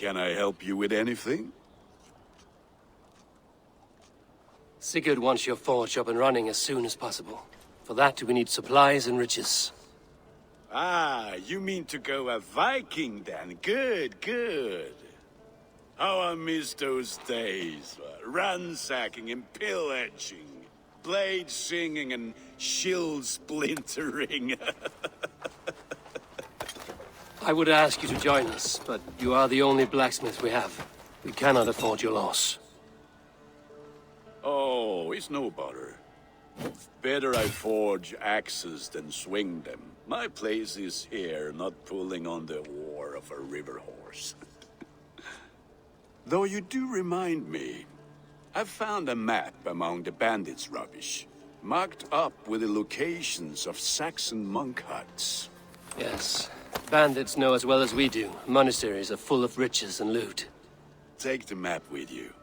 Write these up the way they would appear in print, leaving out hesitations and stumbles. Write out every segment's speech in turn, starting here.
Can I help you with anything? Sigurd wants your forge up and running as soon as possible. For that, we need supplies and riches. Ah, you mean to go a Viking then? Good, good. How I miss those days. Ransacking and pillaging. Blade singing and shield splintering. I would ask you to join us, but you are the only blacksmith we have. We cannot afford your loss. Oh, it's no bother. Better I forge axes than swing them. My place is here, not pulling on the war of a river horse. Though you do remind me, I've found a map among the bandits' rubbish, marked up with the locations of Saxon monk huts. Yes. Bandits know as well as we do. Monasteries are full of riches and loot. Take the map with you,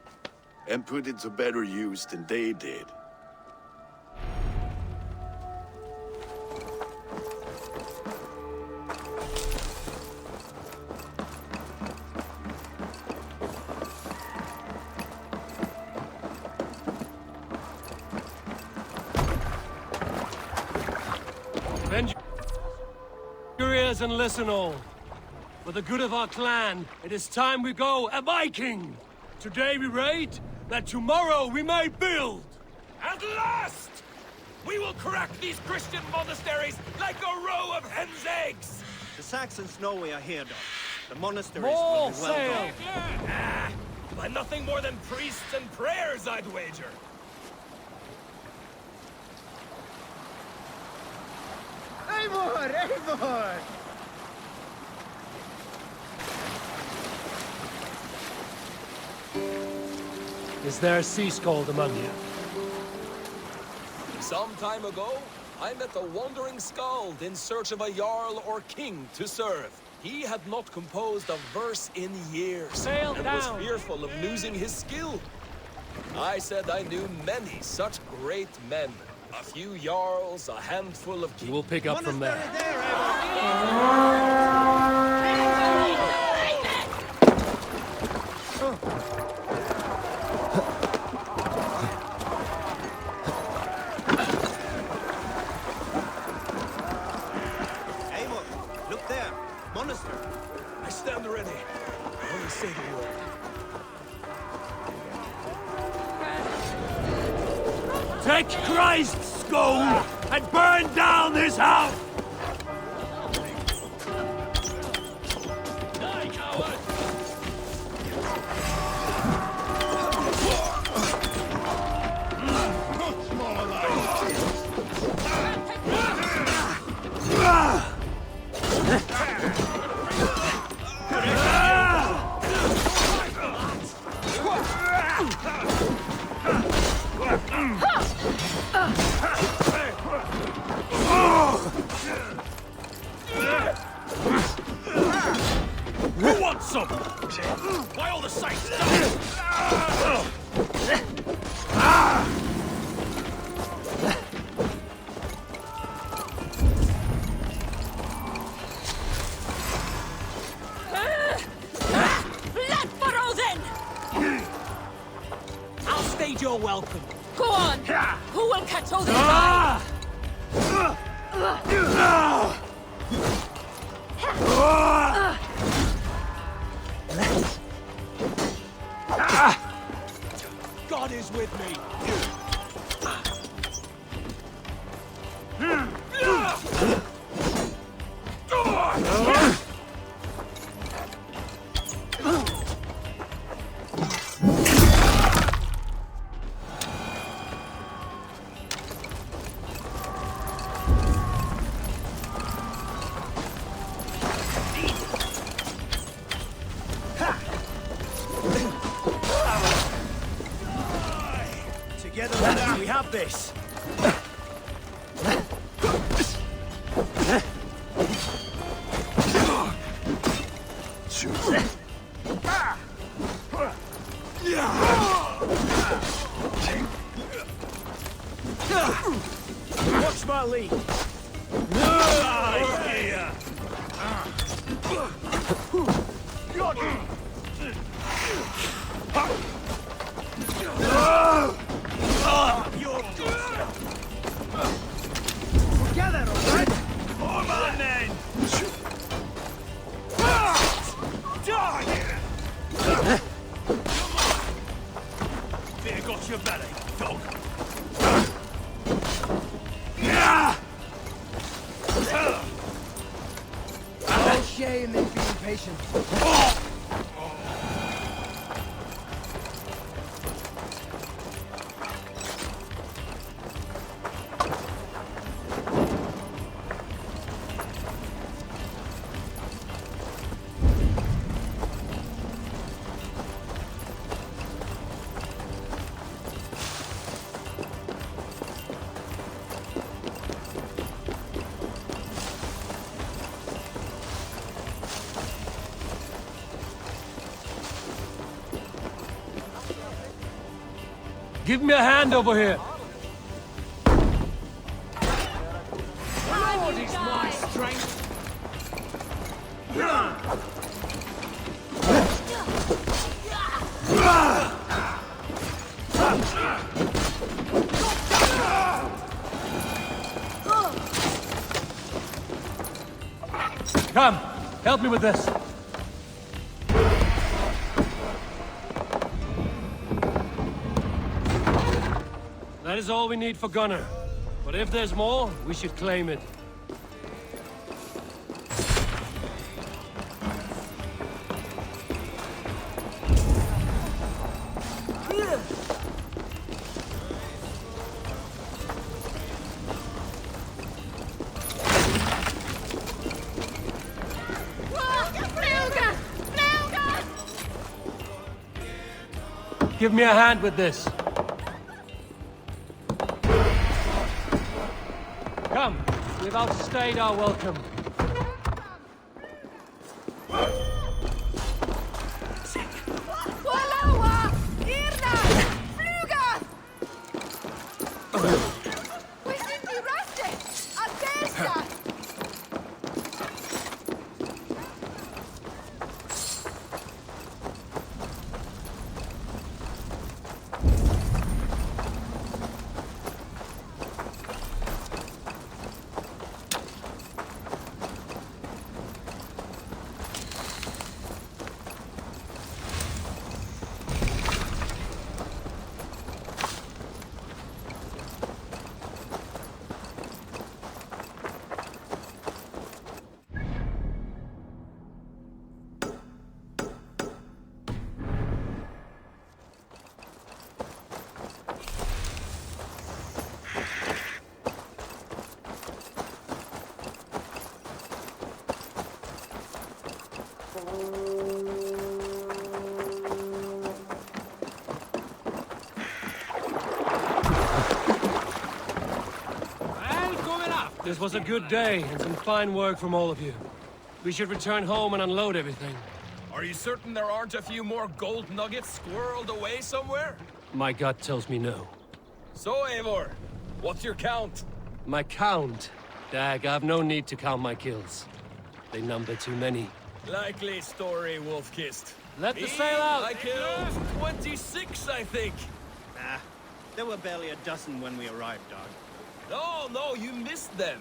and put it to better use than they did. Bend your ears and listen all. For the good of our clan, it is time we go a Viking! Today we raid, that tomorrow we may build! At last! We will crack these Christian monasteries like a row of hen's eggs! The Saxons know we are here, though. The monasteries More will be well sail! guarded. By nothing more than priests and prayers, I'd wager. Eivor! Eivor! Is there a sea scald among you? Some time ago, I met a wandering skald in search of a jarl or king to serve. He had not composed a verse in years, Sail and down. was fearful of losing his skill. I said I knew many such great men. A few jarls, a handful of We kings. will pick up from there. Eivor, look there. Monastery. I stand ready. Only say the word. Take Christ's skull and burn down this house! Die, coward! Who wants some? Why all the sights? Blood furrow then! I'll stage your welcome. Go on! Who will catch all this eye? God is with me. Together, lads, we have this. Watch my lead. Together, all right? Come on, then! There got your belly, dog. No shame in being patient. Give me a hand over here. Lord is my strength. Come, help me with this. That is all we need for Gunner. But if there's more, we should claim it. Give me a hand with this. Come, we've outstayed our welcome. This was a good day, and some fine work from all of you. We should return home and unload everything. Are you certain there aren't a few more gold nuggets squirreled away somewhere? My gut tells me no. So, Eivor, what's your count? My count? Dag, I've no need to count my kills. They number too many. Likely story, Wolf-Kissed. Let the sail out! I killed 26, I think. Nah, there were barely a dozen when we arrived, dog. No, you missed them.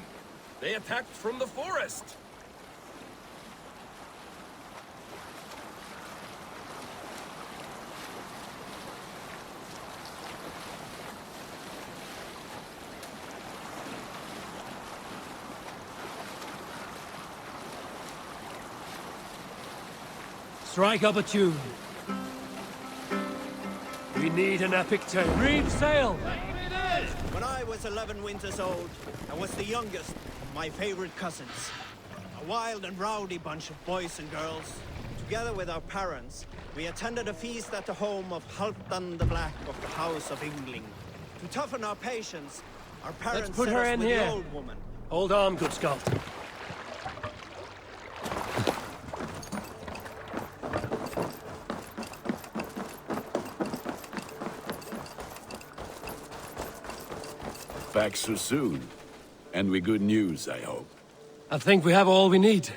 They attacked from the forest. Strike up a tune. We need an epic tale. Reef sail! When I was 11 winters old, I was the youngest of my favorite cousins. A wild and rowdy bunch of boys and girls. Together with our parents, we attended a feast at the home of Halfdan the Black of the House of Yngling. To toughen our patience, our parents put set her us in with here. the old woman. Hold on, good Scott. Back so soon. And with good news, I hope. I think we have all we need.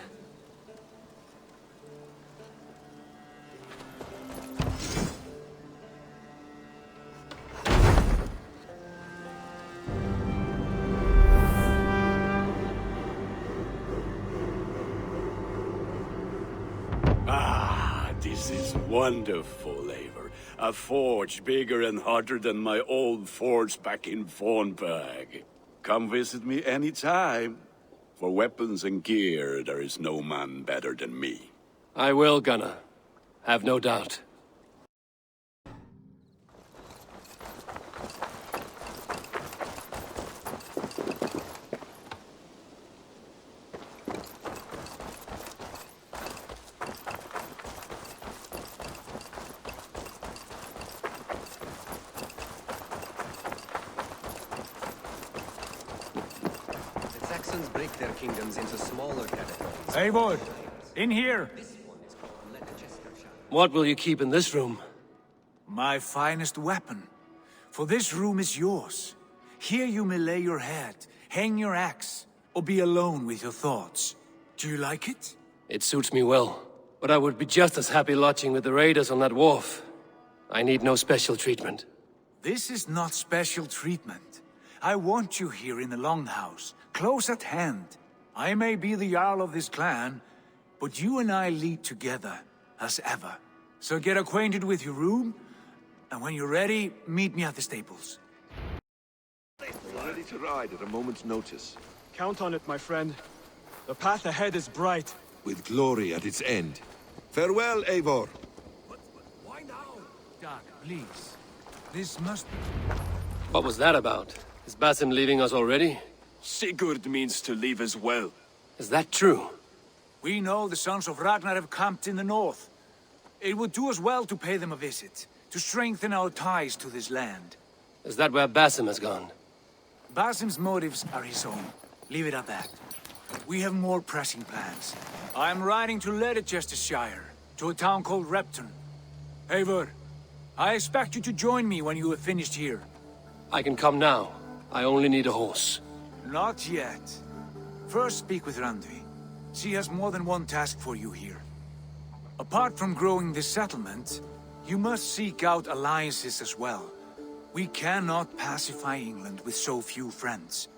This is wonderful, Eivor. A forge bigger and hotter than my old forge back in Fornburg. Come visit me anytime. For weapons and gear, there is no man better than me. I will, Gunnar. Have no doubt. Saxons break their kingdoms into smaller territories. Eivor, in here! What will you keep in this room? My finest weapon. For this room is yours. Here you may lay your head, hang your axe, or be alone with your thoughts. Do you like it? It suits me well. But I would be just as happy lodging with the raiders on that wharf. I need no special treatment. This is not special treatment. I want you here in the Longhouse, close at hand. I may be the Jarl of this clan, but you and I lead together, as ever. So get acquainted with your room, and when you're ready, meet me at the stables. We're ready to ride at a moment's notice. Count on it, my friend. The path ahead is bright. With glory at its end. Farewell, Eivor. Why now? Doug, please. This must be... What was that about? Is Basim leaving us already? Sigurd means to leave as well. Is that true? We know the sons of Ragnar have camped in the north. It would do us well to pay them a visit, to strengthen our ties to this land. Is that where Basim has gone? Basim's motives are his own. Leave it at that. We have more pressing plans. I'm riding to Leicestershire, to a town called Repton. Eivor, I expect you to join me when you have finished here. I can come now. I only need a horse. Not yet. First speak with Randvi. She has more than one task for you here. Apart from growing this settlement, you must seek out alliances as well. We cannot pacify England with so few friends.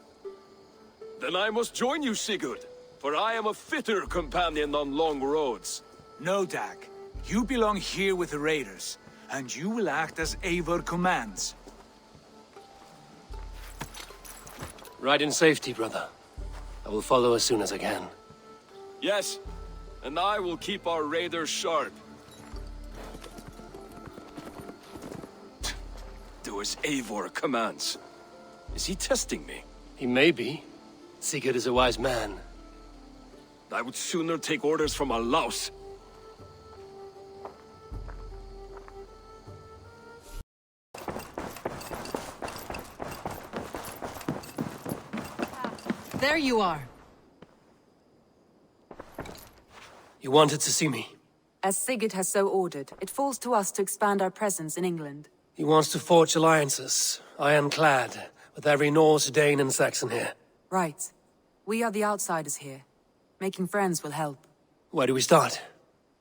Then I must join you, Sigurd, for I am a fitter companion on long roads. No, Dag. You belong here with the raiders, and you will act as Eivor commands. Ride in safety, brother. I will follow as soon as I can. Yes, and I will keep our raiders sharp. Do as Eivor commands. Is he testing me? He may be. Sigurd is a wise man. I would sooner take orders from a louse. There you are. You wanted to see me? As Sigurd has so ordered, it falls to us to expand our presence in England. He wants to forge alliances, ironclad, with every Norse, Dane and Saxon here. Right. We are the outsiders here. Making friends will help. Where do we start?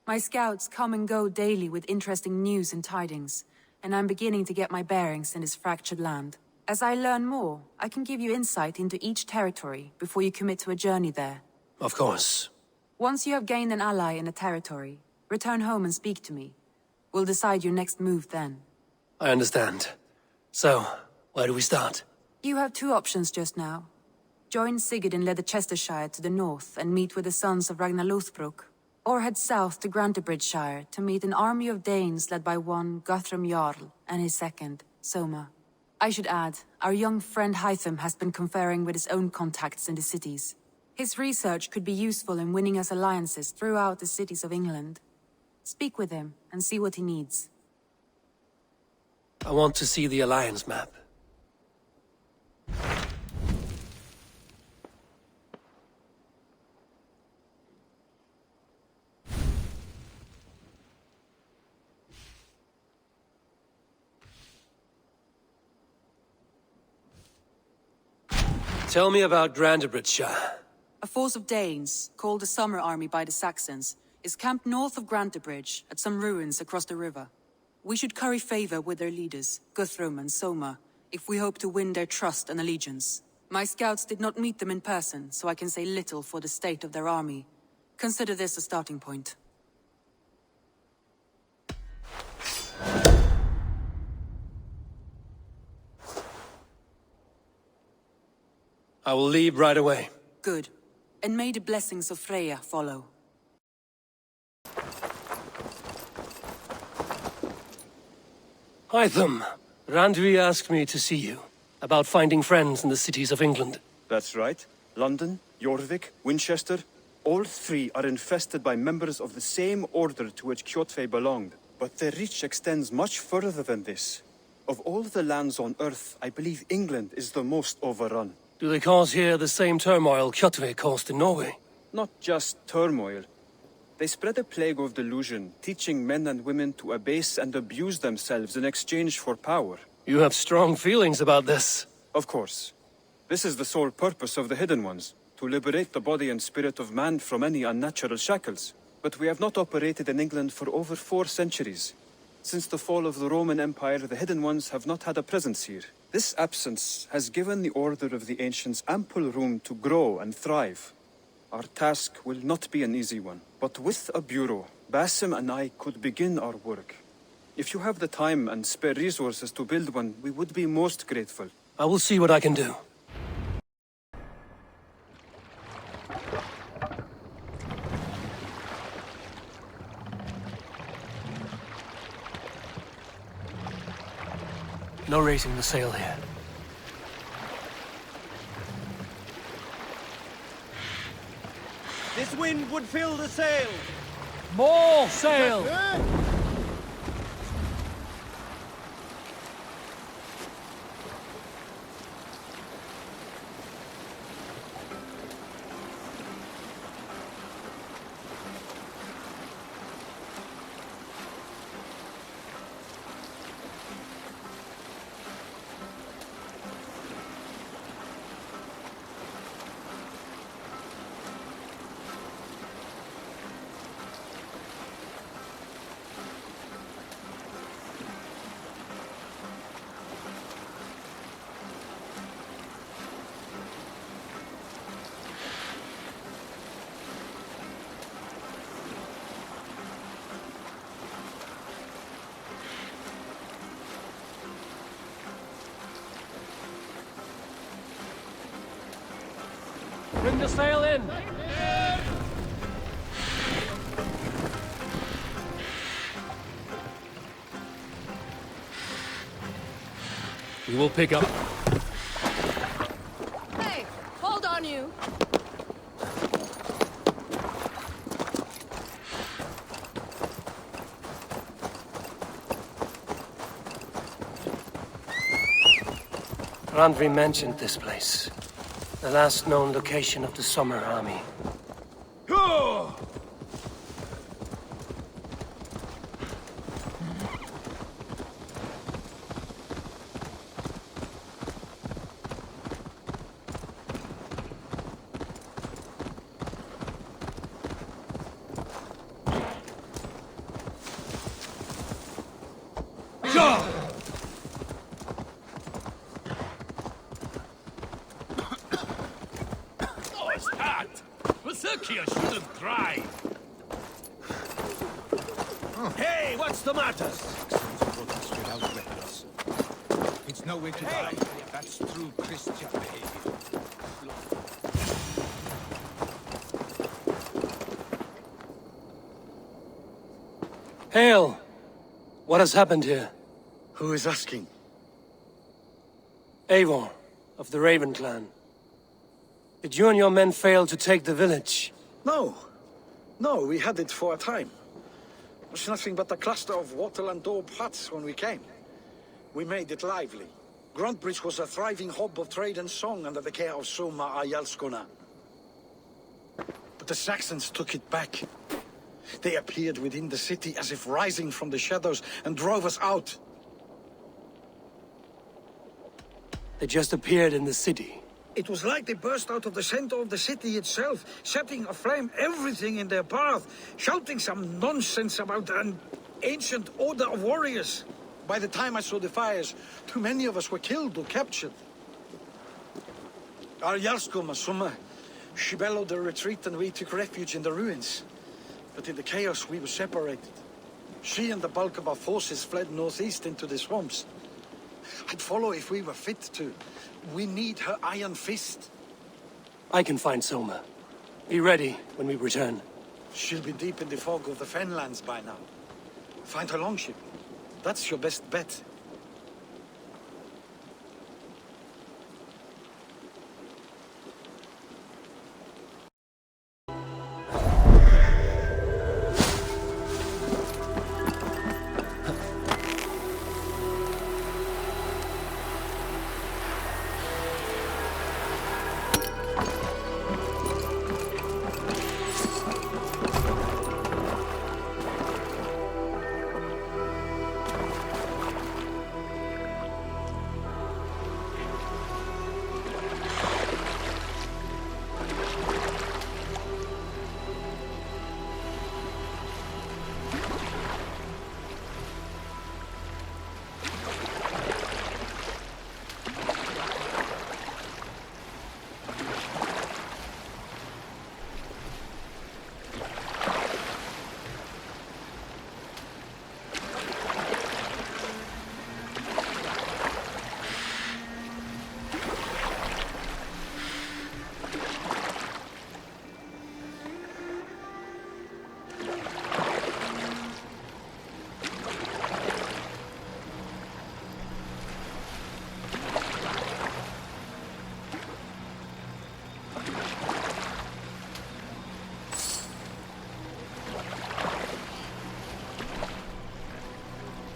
My scouts come and go daily with interesting news and tidings, and I'm beginning to get my bearings in this fractured land. As I learn more, I can give you insight into each territory before you commit to a journey there. Of course. Once you have gained an ally in a territory, return home and speak to me. We'll decide your next move then. I understand. So, where do we start? You have two options just now. Join Sigurd in Leicestershire to the north and meet with the sons of Ragnar Lothbrok, or head south to Grantebridgeshire to meet an army of Danes led by one Guthrum Jarl and his second, Soma. I should add, our young friend Hytham has been conferring with his own contacts in the cities. His research could be useful in winning us alliances throughout the cities of England. Speak with him and see what he needs. I want to see the alliance map. Tell me about Grantebridgeshire. A force of Danes, called the Summer Army by the Saxons, is camped north of Grantebridge at some ruins across the river. We should curry favor with their leaders, Guthrum and Soma, if we hope to win their trust and allegiance. My scouts did not meet them in person, so I can say little for the state of their army. Consider this a starting point. I will leave right away. Good. And may the blessings of Freya follow. Hytham, Randvi asked me to see you about finding friends in the cities of England. That's right. London, Jorvik, Winchester, all three are infested by members of the same order to which Kjotve belonged. But their reach extends much further than this. Of all the lands on Earth, I believe England is the most overrun. Do they cause here the same turmoil Kjotve caused in Norway? Not just turmoil. They spread a plague of delusion, teaching men and women to abase and abuse themselves in exchange for power. You have strong feelings about this. Of course. This is the sole purpose of the Hidden Ones, to liberate the body and spirit of man from any unnatural shackles. But we have not operated in England for over 4 centuries. Since the fall of the Roman Empire, the Hidden Ones have not had a presence here. This absence has given the Order of the Ancients ample room to grow and thrive. Our task will not be an easy one, but with a bureau, Basim and I could begin our work. If you have the time and spare resources to build one, we would be most grateful. I will see what I can do. No raising the sail here. This wind would fill the sail. More sail! Bring the sail in! We will pick up. Hey, hold on you. Randvi mentioned this place. The last known location of the Summer Army. Berserkia shouldn't cry. Hey, what's the matter? It's no way to die. That's true Christian behavior. Hail! What has happened here? Who is asking? Eivor, of the Raven clan. Did you and your men fail to take the village? No. No, we had it for a time. It was nothing but a cluster of wattle and daub huts when we came. We made it lively. Gruntbridge was a thriving hub of trade and song under the care of Soma Ayalskona. But the Saxons took it back. They appeared within the city as if rising from the shadows and drove us out. They just appeared in the city. It was like they burst out of the center of the city itself, setting aflame everything in their path, shouting some nonsense about an ancient order of warriors. By the time I saw the fires, too many of us were killed or captured. Our Jarlskoma, Summa, she bellowed the retreat and we took refuge in the ruins. But in the chaos we were separated. She and the bulk of our forces fled northeast into the swamps. I'd follow if we were fit to. We need her iron fist. I can find Soma. Be ready when we return. She'll be deep in the fog of the Fenlands by now. Find her longship. That's your best bet.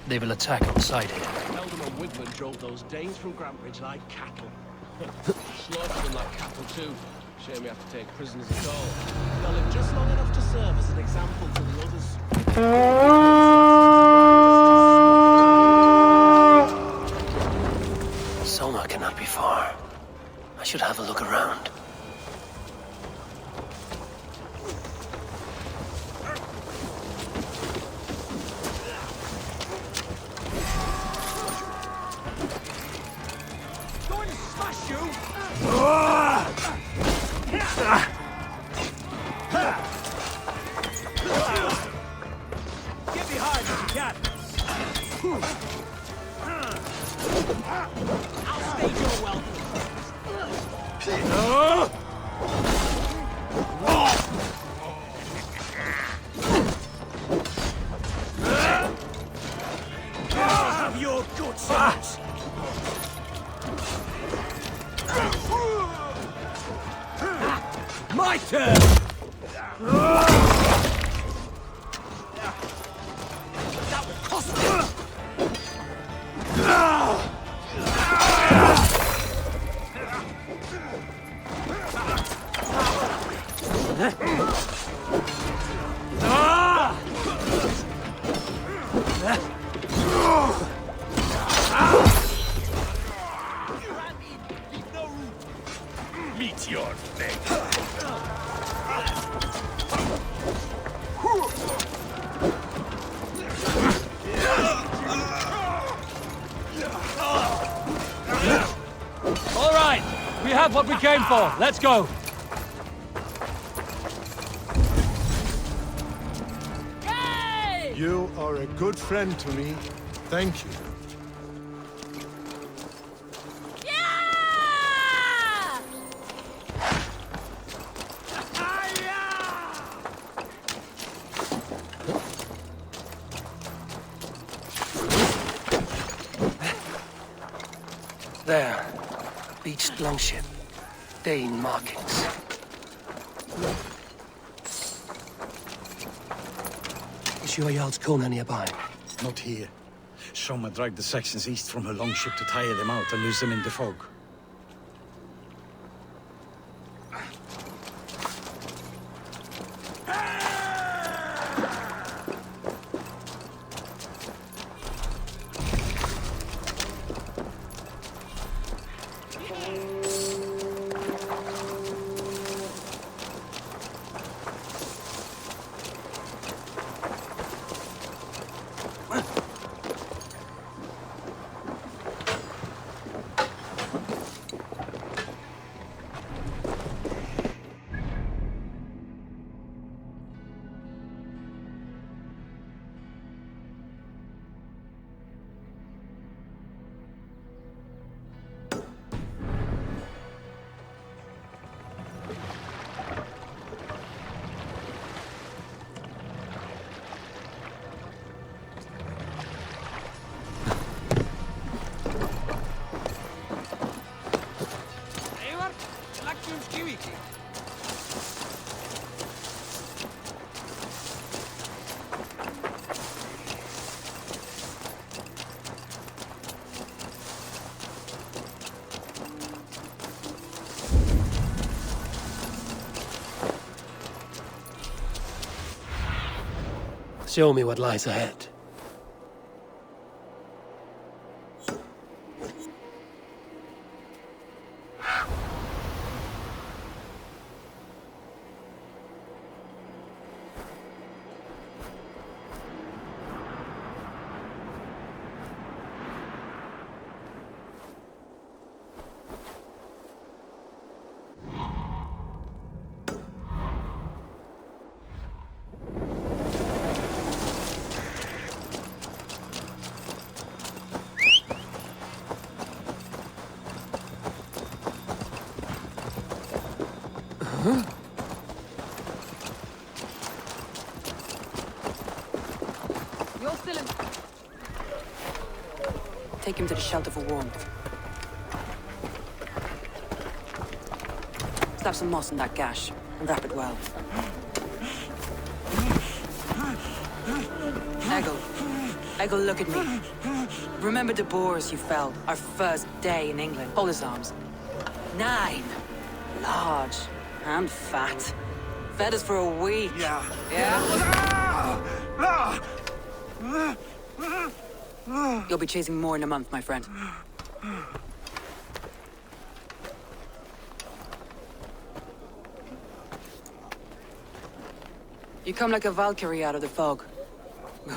They will attack on sight here. Eldon and Wigmund drove those Danes from Grantbridge like cattle. Slaughtered them like cattle too. Shame we have to take prisoners at all. They'll live just long enough to serve as an example to the others. Soma cannot be far. I should have a look around. Get behind if you can. I'll stage your welcome. Have your good sons. My turn! That will cost you. Meet your fate. All right, we have what we came for. Let's go. You are a good friend to me. Thank you. There. Beached longship. Dane markings. Is your Jarl's Kona nearby? Not here. Soma dragged the Saxons east from her longship to tire them out and lose them in the fog. Show me what lies ahead. You're still in... Take him to the shelter for warmth. Slap some moss in that gash, and wrap it well. Eggle, look at me. Remember the boars you felled, our first day in England? Hold his arms. 9. Large and fat. Fed us for a week. Yeah? You'll be chasing more in a month, my friend. You come like a Valkyrie out of the fog.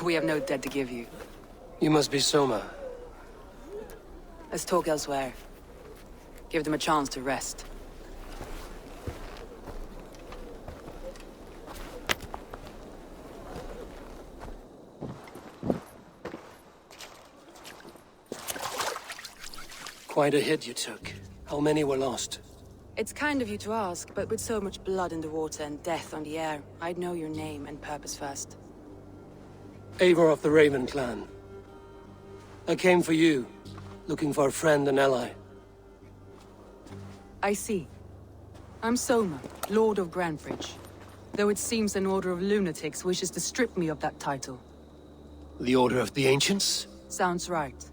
We have no dead to give you. You must be Soma. Let's talk elsewhere. Give them a chance to rest. Quite a hit you took. How many were lost? It's kind of you to ask, but with so much blood in the water and death on the air, I'd know your name and purpose first. Eivor of the Raven clan. I came for you, looking for a friend and ally. I see. I'm Soma, Lord of Grantebridge. Though it seems an order of lunatics wishes to strip me of that title. The Order of the Ancients? Sounds right.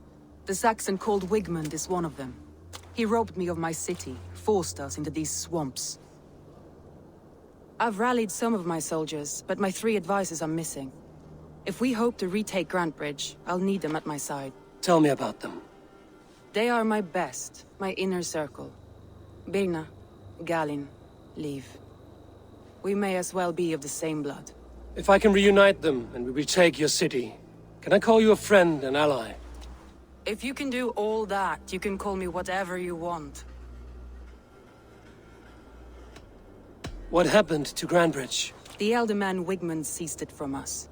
The Saxon called Wiegmund is one of them. He robbed me of my city, forced us into these swamps. I've rallied some of my soldiers, but my 3 advisors are missing. If we hope to retake Grantebridge, I'll need them at my side. Tell me about them. They are my best, my inner circle. Birna, Galin, Leave. We may as well be of the same blood. If I can reunite them and we retake your city, can I call you a friend and ally? If you can do all that, you can call me whatever you want. What happened to Grantebridge? The elder man Wiegmund seized it from us.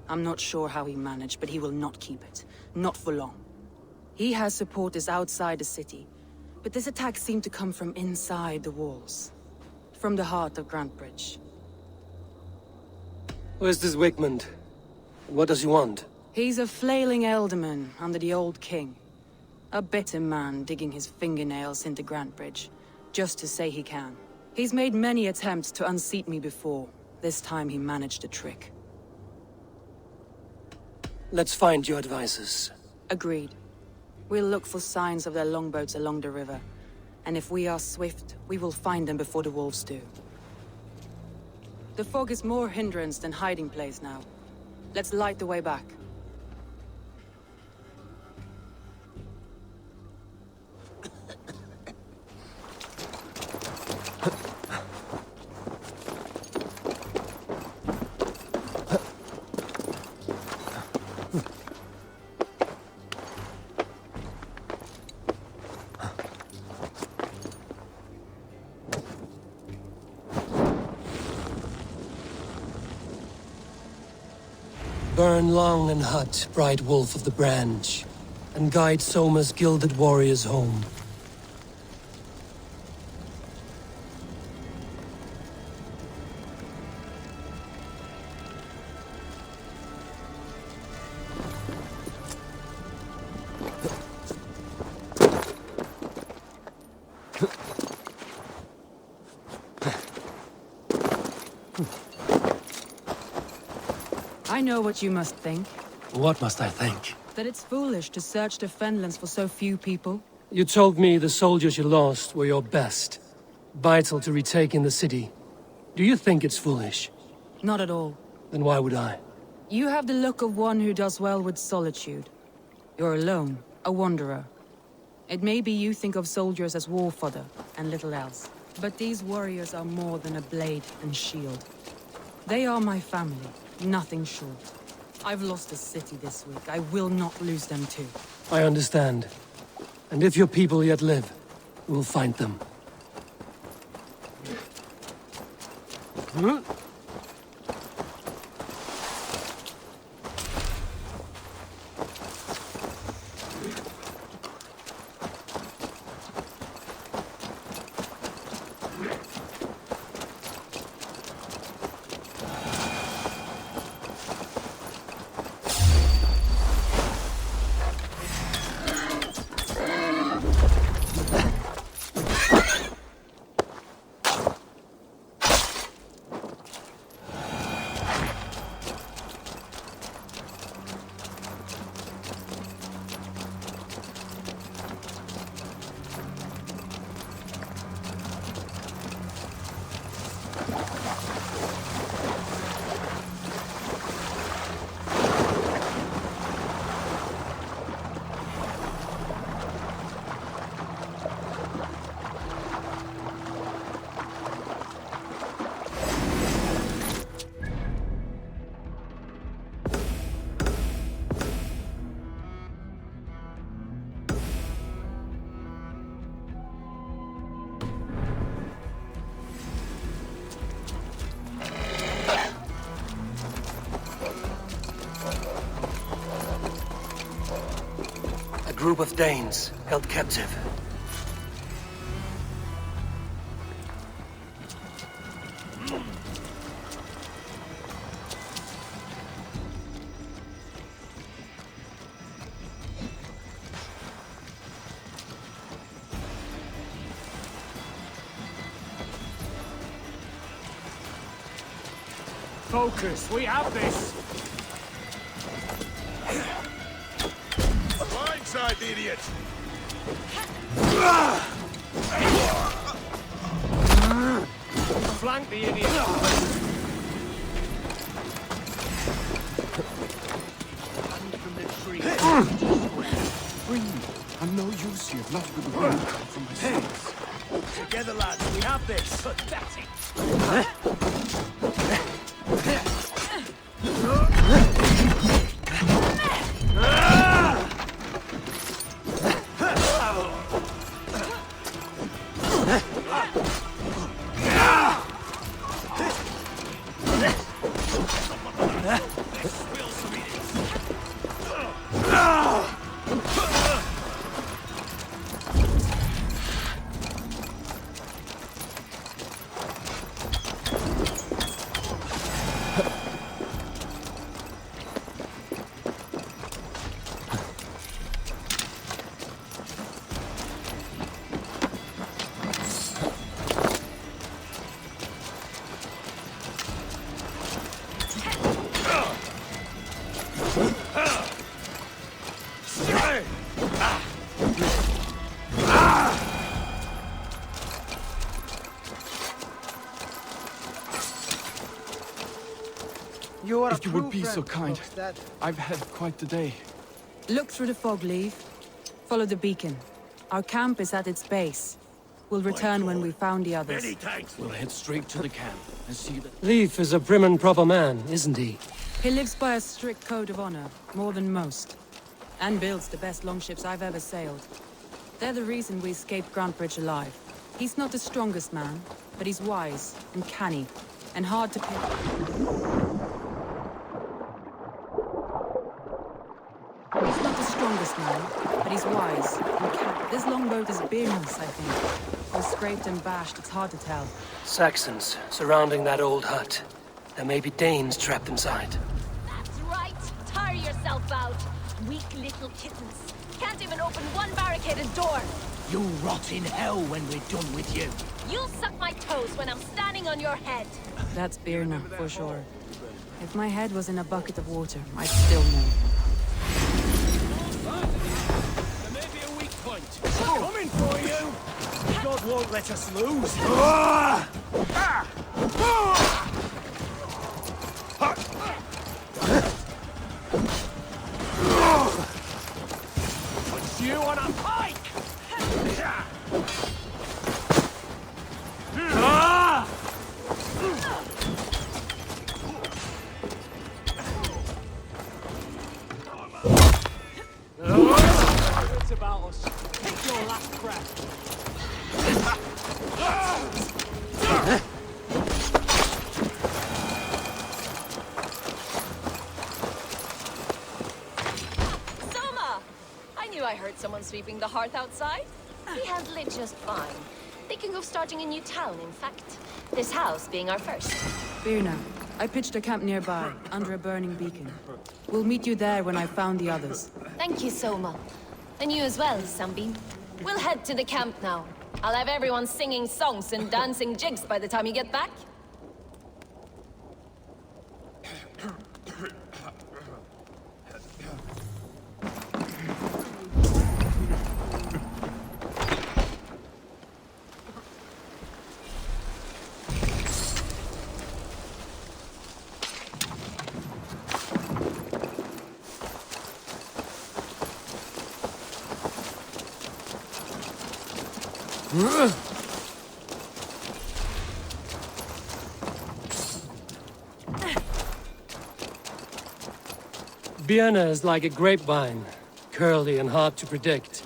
I'm not sure how he managed, but he will not keep it. Not for long. He has supporters outside the city, but this attack seemed to come from inside the walls. From the heart of Grantebridge. Where's this Wiegmund? What does he want? He's a flailing elderman under the old king. A bitter man digging his fingernails into Grantebridge, just to say he can. He's made many attempts to unseat me before. This time he managed a trick. Let's find your advisors. Agreed. We'll look for signs of their longboats along the river. And if we are swift, we will find them before the wolves do. The fog is more hindrance than hiding place now. Let's light the way back. Burn long and hot, bright wolf of the branch, and guide Soma's gilded warriors home. I know what you must think. What must I think? That it's foolish to search the Fenlands for so few people. You told me the soldiers you lost were your best. Vital to retaking the city. Do you think it's foolish? Not at all. Then why would I? You have the look of one who does well with solitude. You're alone, a wanderer. It may be you think of soldiers as war fodder, and little else. But these warriors are more than a blade and shield. They are my family, nothing short. I've lost a city this week. I will not lose them too. I understand. And if your people yet live, we'll find them. A group of Danes held captive. Focus, we have this! Blindside the idiot! Flank the idiot! I'm no use here, not with the wind come from my sails. Together, lads, we have this. Pathetic! If you would be so kind, I've had quite the day. Look through the fog, Leave. Follow the beacon. Our camp is at its base. We'll return when we've found the others. Many thanks. We'll head straight to the camp and see that... Leif is a prim and proper man, isn't he? He lives by a strict code of honor, more than most. And builds the best longships I've ever sailed. They're the reason we escaped Grantebridge alive. He's not the strongest man, but he's wise and canny, and hard to pick. He's not the strongest man, but he's wise and canny. This longboat is Birna's, I think. Though scraped and bashed, it's hard to tell. Saxons surrounding that old hut. There may be Danes trapped inside. That's right. Tire yourself out. Weak little kittens. Can't even open one barricaded door. You'll rot in hell when we're done with you. You'll suck my toes when I'm standing on your head. That's Birna, for sure. If my head was in a bucket of water, I'd still know. There may be a weak point. Coming for you! God won't let us lose. Put you on a pike! It's about us. Take your last breath. Soma! I knew I heard someone sweeping the hearth outside. He handled it just fine. Thinking of starting a new town, in fact. This house being our first. Birna, I pitched a camp nearby, under a burning beacon. We'll meet you there when I've found the others. Thank you, Soma. And you as well, Sunbeam. We'll head to the camp now. I'll have everyone singing songs and dancing jigs by the time you get back. Vienna is like a grapevine, curly and hard to predict,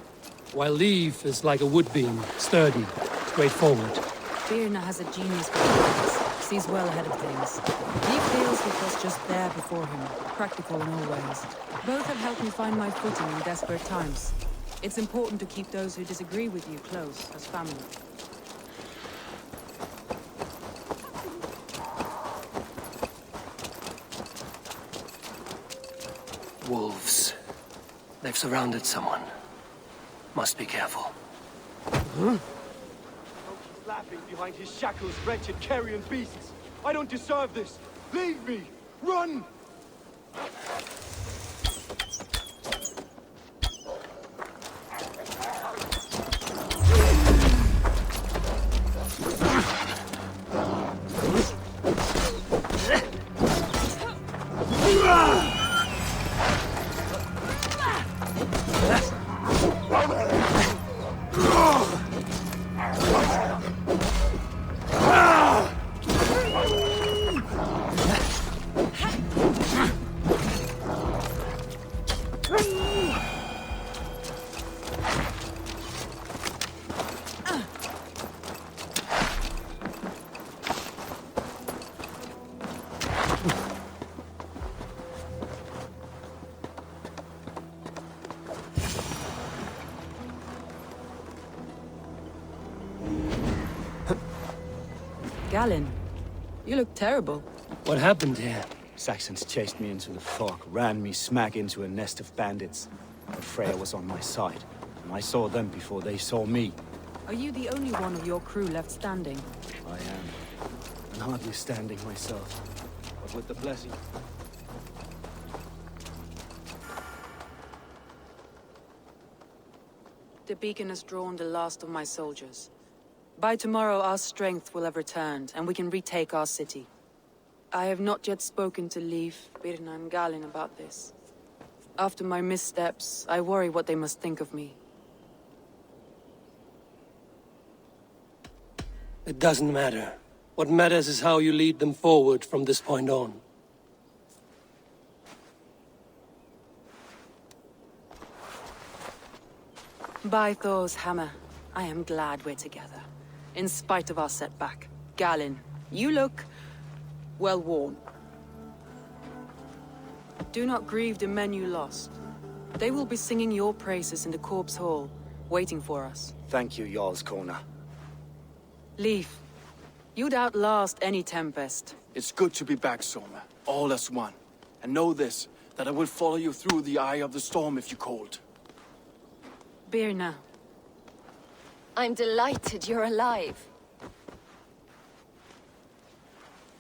while Leaf is like a woodbeam, sturdy, straightforward. Birna has a genius for plans, sees well ahead of things. He feels with what's just there before him, practical in all ways. Both have helped me find my footing in desperate times. It's important to keep those who disagree with you close, as family. Wolves. They've surrounded someone. Must be careful. Huh? He's laughing behind his shackles, wretched carrion beasts. I don't deserve this. Leave me! Run! Galen, you look terrible. What happened here? Saxons chased me into the fog, ran me smack into a nest of bandits. But Freya was on my side, and I saw them before they saw me. Are you the only one of your crew left standing? I am. And hardly standing myself. But with the blessing... The beacon has drawn the last of my soldiers. By tomorrow, our strength will have returned, and we can retake our city. I have not yet spoken to Leif, Birna, and Galen about this. After my missteps, I worry what they must think of me. It doesn't matter. What matters is how you lead them forward from this point on. By Thor's hammer, I am glad we're together. In spite of our setback. Galen, you look... well worn. Do not grieve the men you lost. They will be singing your praises in the Corpse Hall, waiting for us. Thank you, Jarl's Corner. Leif, you'd outlast any tempest. It's good to be back, Soma. All as one. And know this, that I will follow you through the eye of the storm if you called. Birna. I'm delighted you're alive.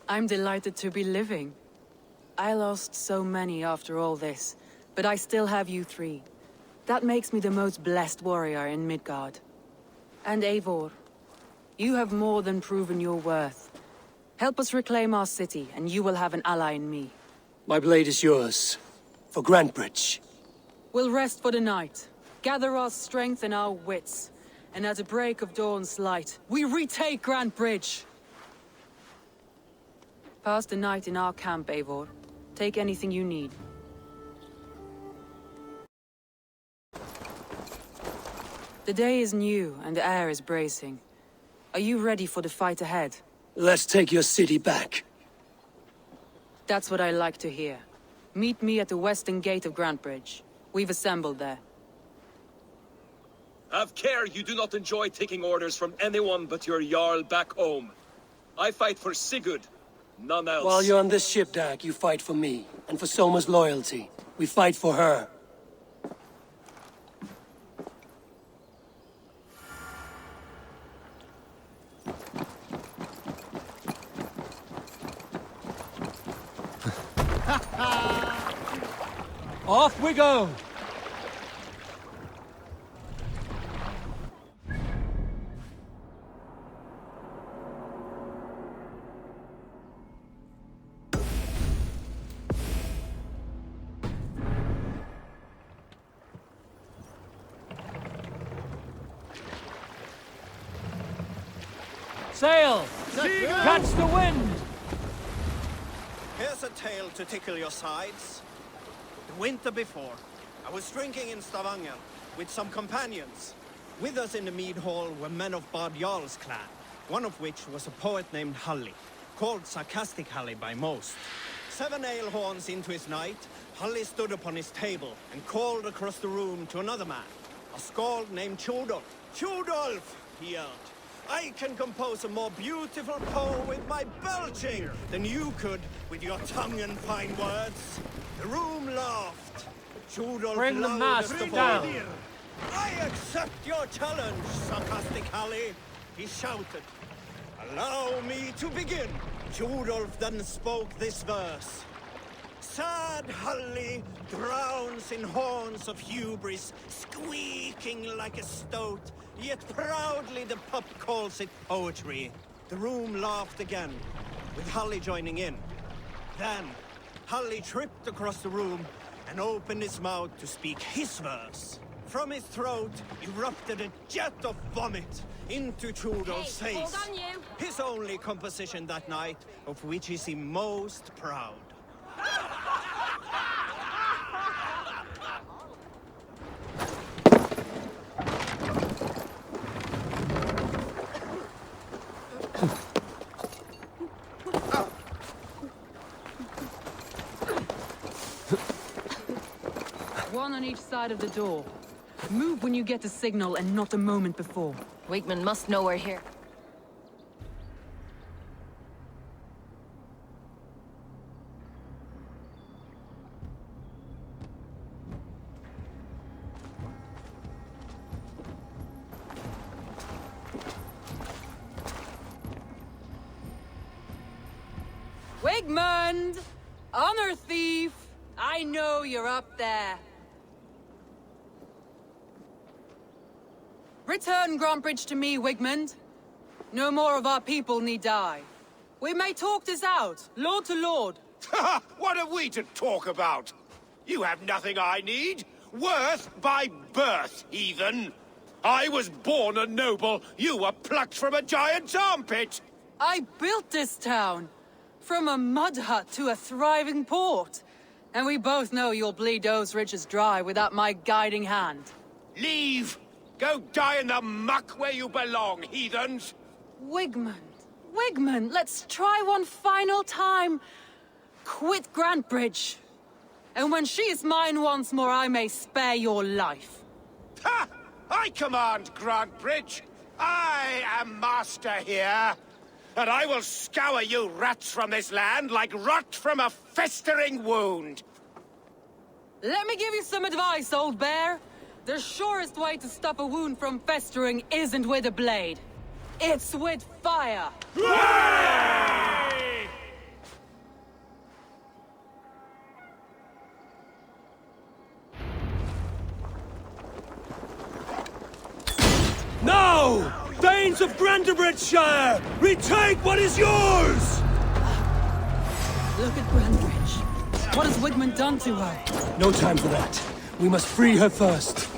I'm delighted to be living. I lost so many after all this, but I still have you three. That makes me the most blessed warrior in Midgard. And Eivor, you have more than proven your worth. Help us reclaim our city, and you will have an ally in me. My blade is yours. for Grantbridge. We'll rest for the night, gather our strength and our wits, and at the break of dawn's light, we retake Grantbridge! Pass the night in our camp, Eivor. Take anything you need. The day is new, and the air is bracing. Are you ready for the fight ahead? Let's take your city back. That's what I like to hear. Meet me at the western gate of Grantbridge. We've assembled there. Have care you do not enjoy taking orders from anyone but your Jarl back home. I fight for Sigurd, none else. While you're on this ship, Dag, you fight for me, and for Soma's loyalty. We fight for her. Off we go! Sail! Catch the wind! Here's a tale to tickle your sides. The winter before, I was drinking in Stavanger with some companions. With us in the mead hall were men of Bard Jarl's clan, one of which was a poet named Halli, called Sarcastic Halli by most. 7 ale horns into his night, Halli stood upon his table and called across the room to another man, a skald named Tjodolf. Tjodolf, he yelled, I can compose a more beautiful poem with my belching than you could with your tongue and fine words. The room laughed. Tjodolf Bring the mast down. I accept your challenge, Sarcastic Halli, he shouted. Allow me to begin. Tjodolf then spoke this verse. Sad Halli drowns in horns of hubris, squeaking like a stoat, yet proudly the pup calls it poetry. The room laughed again, with Halli joining in. Then, Halli tripped across the room and opened his mouth to speak his verse. From his throat erupted a jet of vomit into Tjodolf's face. Hold on, you! His only composition that night, of which he seemed most proud. One on each side of the door. Move when you get the signal and not a moment before. Wakeman must know we're here. Wigmund! Honor thief! I know you're up there. Return Grantbridge to me, Wigmund. No more of our people need die. We may talk this out, lord to lord. What have we to talk about? You have nothing I need. Worth by birth, heathen. I was born a noble. You were plucked from a giant's armpit. I built this town. From a mud hut to a thriving port. And we both know you'll bleed those riches dry without my guiding hand. Leave! Go die in the muck where you belong, heathens! Wigmund, Wigmund, let's try one final time. Quit Grantbridge. And when she is mine once more, I may spare your life. Ha! I command Grantbridge. I am master here. And I will scour you rats from this land like rot from a festering wound. Let me give you some advice, old bear. The surest way to stop a wound from festering isn't with a blade. It's with fire. Now! Thanes of Grantebridgeshire! Retake what is yours! Look at Grantbridge. What has Wigmund done to her? No time for that. We must free her first.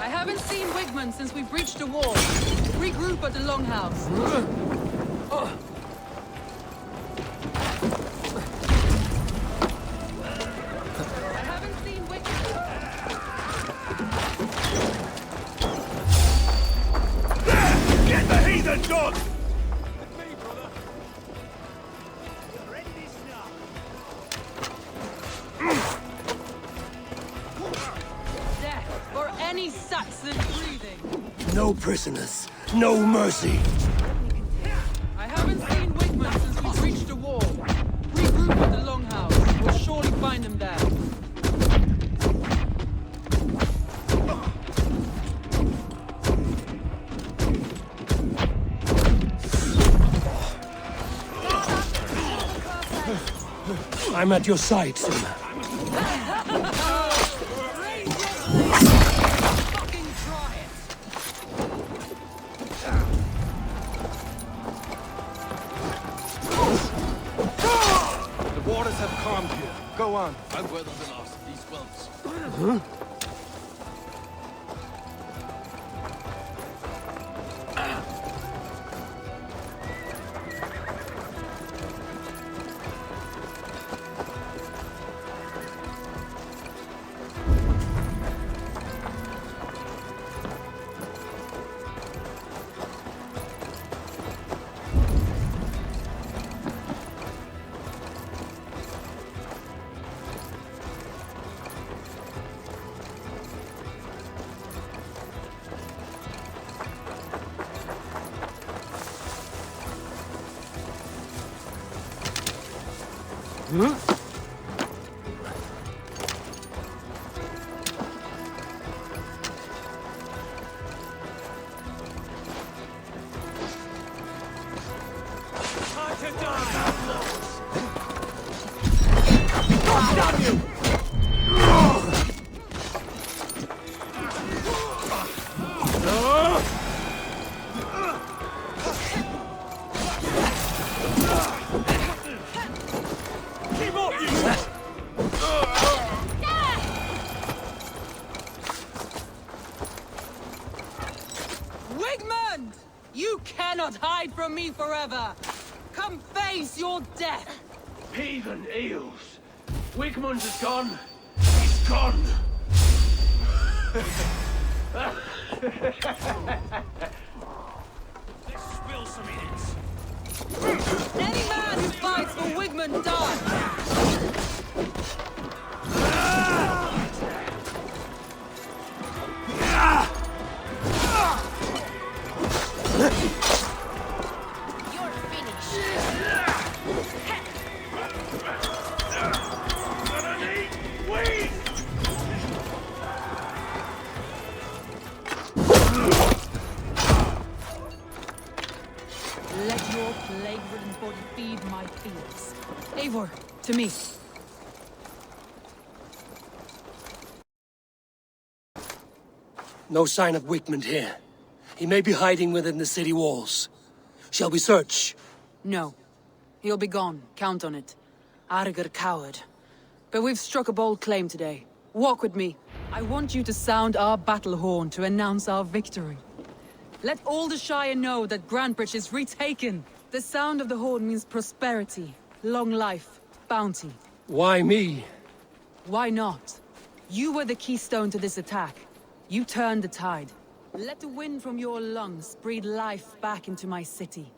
I haven't seen Wigmund since we breached the wall. Regroup at the Longhouse. I haven't seen Wigmund. Get the heathen dog! Death for any Saxon breathing. No prisoners, no mercy. I haven't seen Wigmund since we breached the wall. Regroup at the Longhouse. We'll surely find him there. I'm at your side, Sima. Fucking try it. The waters have calmed here. Go on. I weather the last of these wells. Wigmund! You cannot hide from me forever! Come face your death! Heathen eels. Wigmund is gone. He's gone. Let's spill some idiots. Any man who fights for Wigmund dies! You're finished. Let your plague-ridden body feed my fields. Eivor, to me. No sign of Wigmund here. He may be hiding within the city walls. Shall we search? No. He'll be gone. Count on it. Arger coward. But we've struck a bold claim today. Walk with me. I want you to sound our battle horn to announce our victory. Let all the Shire know that Grantebridge is retaken. The sound of the horn means prosperity, long life, bounty. Why me? Why not? You were the keystone to this attack. You turned the tide. Let the wind from your lungs breathe life back into my city.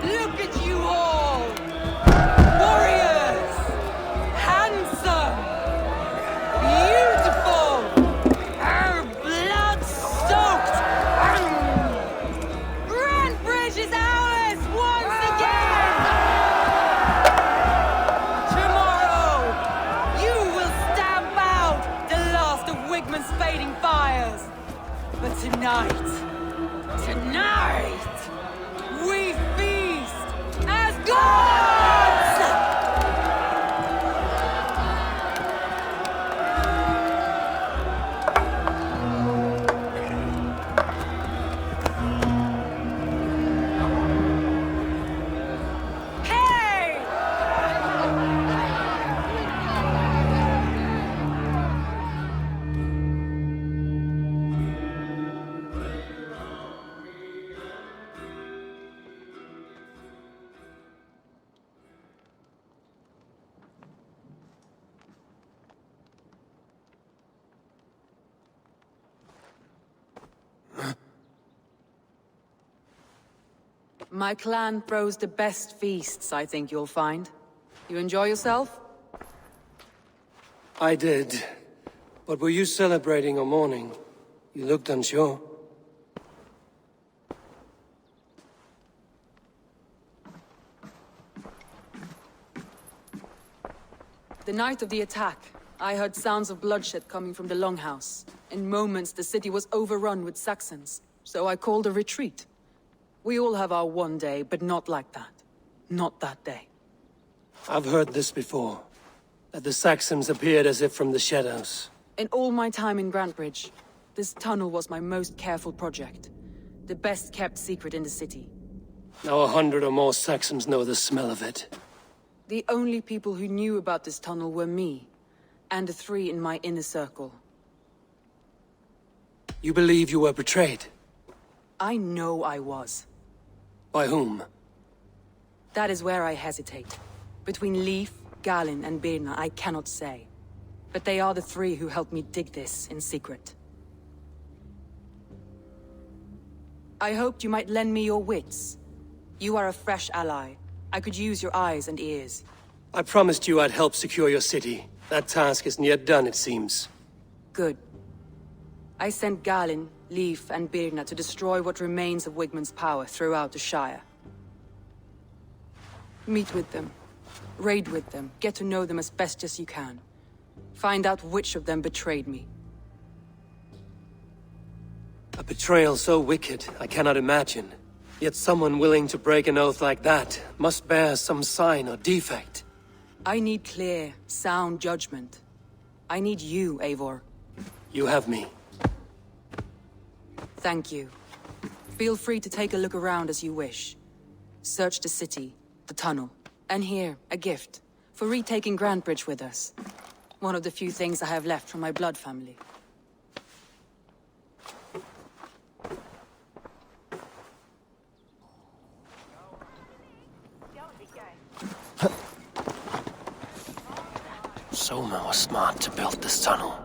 Look at you all! Warriors! Handsome! Beautiful! Blood-soaked! Grand Bridge is ours once again! Tomorrow, you will stamp out the last of Wigmund's fading fires. But tonight, we feast as gods! Hey! My clan throws the best feasts, I think you'll find. You enjoy yourself? I did. But were you celebrating or mourning? You looked unsure. The night of the attack, I heard sounds of bloodshed coming from the Longhouse. In moments, the city was overrun with Saxons, so I called a retreat. We all have our one day, but not like that. Not that day. I've heard this before. That the Saxons appeared as if from the shadows. In all my time in Grantebridge, this tunnel was my most careful project. The best kept secret in the city. Now 100 or more Saxons know the smell of it. The only people who knew about this tunnel were me, and the 3 in my inner circle. You believe you were betrayed? I know I was. By whom? That is where I hesitate. Between Leif, Galin, and Birna, I cannot say. But they are the 3 who helped me dig this in secret. I hoped you might lend me your wits. You are a fresh ally. I could use your eyes and ears. I promised you I'd help secure your city. That task isn't yet done, it seems. Good. I sent Galin, Leif, and Birna to destroy what remains of Wigmund's power throughout the Shire. Meet with them. Raid with them. Get to know them as best as you can. Find out which of them betrayed me. A betrayal so wicked, I cannot imagine. Yet someone willing to break an oath like that must bear some sign or defect. I need clear, sound judgment. I need you, Eivor. You have me. Thank you. Feel free to take a look around as you wish. Search the city, the tunnel, and here, a gift, for retaking Grantebridge with us. One of the few things I have left from my blood family. Soma was smart to build this tunnel.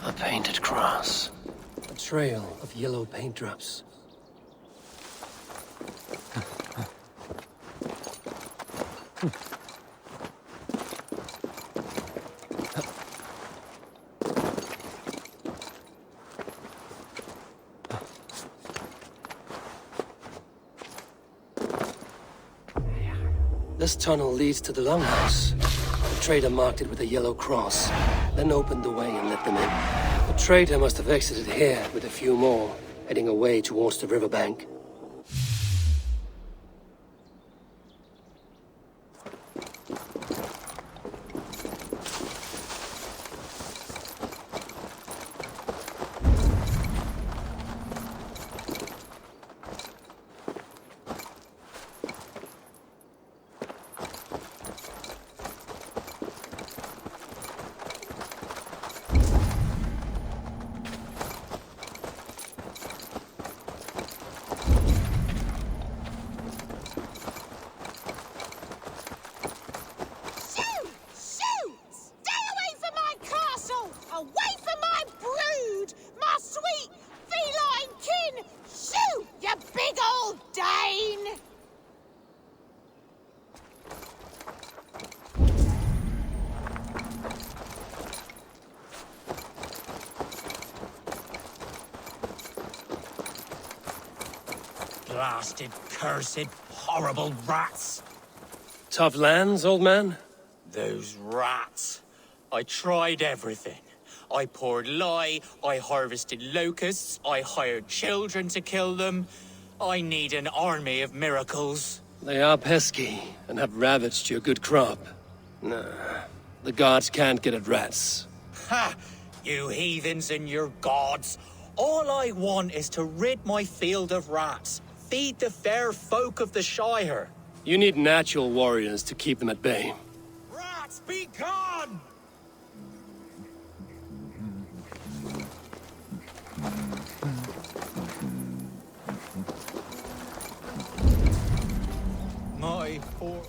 A painted cross. A trail of yellow paint drops. This tunnel leads to the longhouse. The trader marked it with a yellow cross, then opened the way and let them in. The trader must have exited here with a few more, heading away towards the riverbank. Blasted, cursed, horrible rats! Tough lands, old man? Those rats. I tried everything. I poured lye, I harvested locusts, I hired children to kill them. I need an army of miracles. They are pesky, and have ravaged your good crop. Nah, the gods can't get at rats. Ha! You heathens and your gods. All I want is to rid my field of rats. Feed the fair folk of the Shire. You need natural warriors to keep them at bay. Rats, be gone! My poor...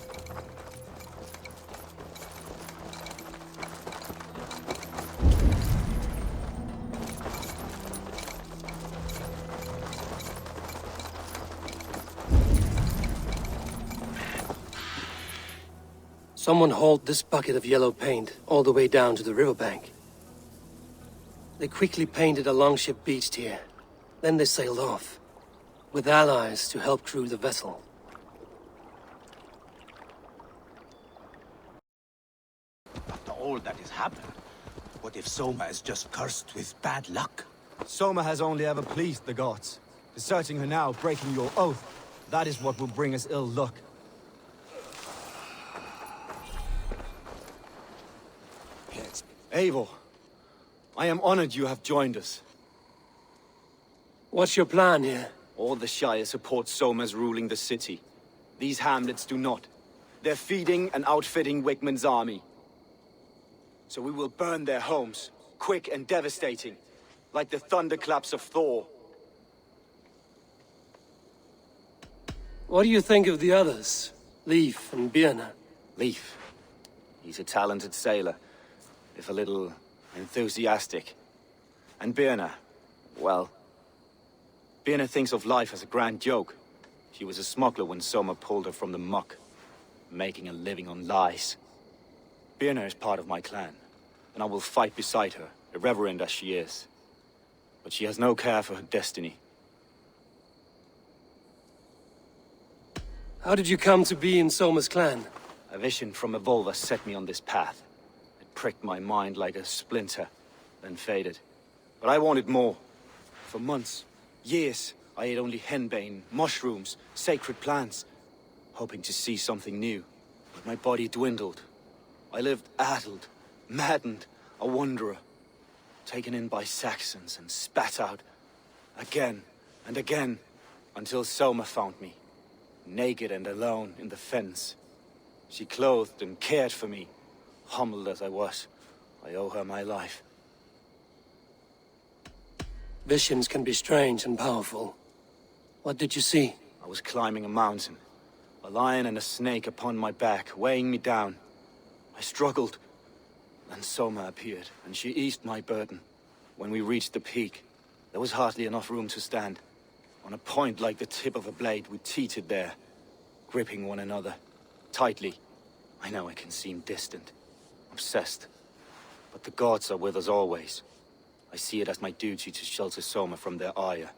Someone hauled this bucket of yellow paint all the way down to the riverbank. They quickly painted a longship beached here. Then they sailed off, with allies to help crew the vessel. After all that has happened, what if Soma is just cursed with bad luck? Soma has only ever pleased the gods. Deserting her now, breaking your oath, that is what will bring us ill luck. Eivor, I am honored you have joined us. What's your plan here? All the Shire support Soma's ruling the city. These hamlets do not. They're feeding and outfitting Wigmund's army. So we will burn their homes, quick and devastating, like the thunderclaps of Thor. What do you think of the others? Leif and Birna? Leif. He's a talented sailor, if a little enthusiastic. And Birna, well... Birna thinks of life as a grand joke. She was a smuggler when Soma pulled her from the muck, making a living on lies. Birna is part of my clan, and I will fight beside her, irreverent as she is. But she has no care for her destiny. How did you come to be in Soma's clan? A vision from Evolva set me on this path. It pricked my mind like a splinter, then faded. But I wanted more. For months, years, I ate only henbane, mushrooms, sacred plants, hoping to see something new. But my body dwindled. I lived addled, maddened, a wanderer, taken in by Saxons and spat out again and again, until Soma found me, naked and alone in the fens. She clothed and cared for me. Humbled as I was, I owe her my life. Visions can be strange and powerful. What did you see? I was climbing a mountain. A lion and a snake upon my back, weighing me down. I struggled. Then Soma appeared, and she eased my burden. When we reached the peak, there was hardly enough room to stand. On a point like the tip of a blade, we teetered there, gripping one another, tightly. I know it can seem distant, obsessed, but the gods are with us always. I see it as my duty to shelter Soma from their ire.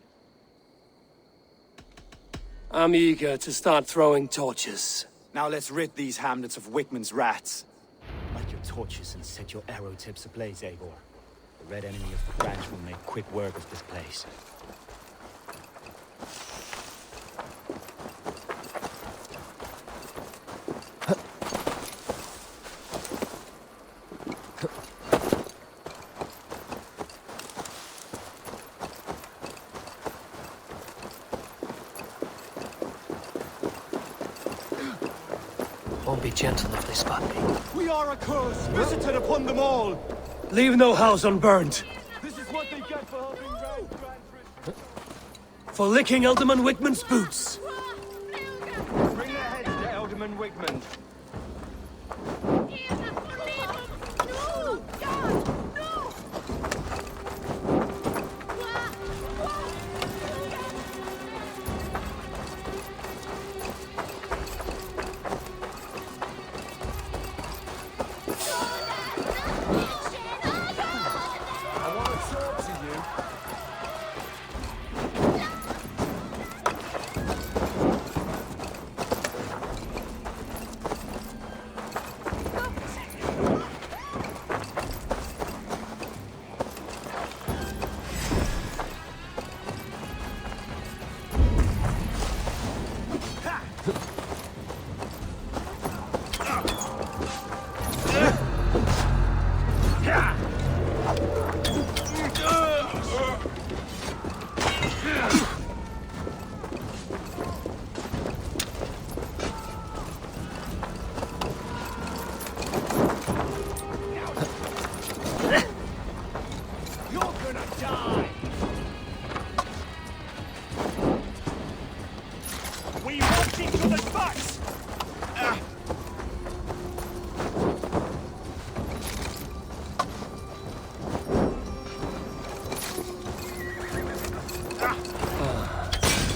I'm eager to start throwing torches. Now let's rid these hamlets of Wickman's rats. Light your torches and set your arrow tips ablaze, Eivor. The red enemy of the branch will make quick work of this place. Won't be gentle if they spot me. We are a curse visited upon them all. Leave no house unburned. This is what they get for helping round Grand For licking Alderman Wickman's boots. Bring their heads to Alderman Wigmund.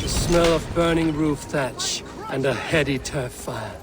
Smell of burning roof thatch and a heady turf fire.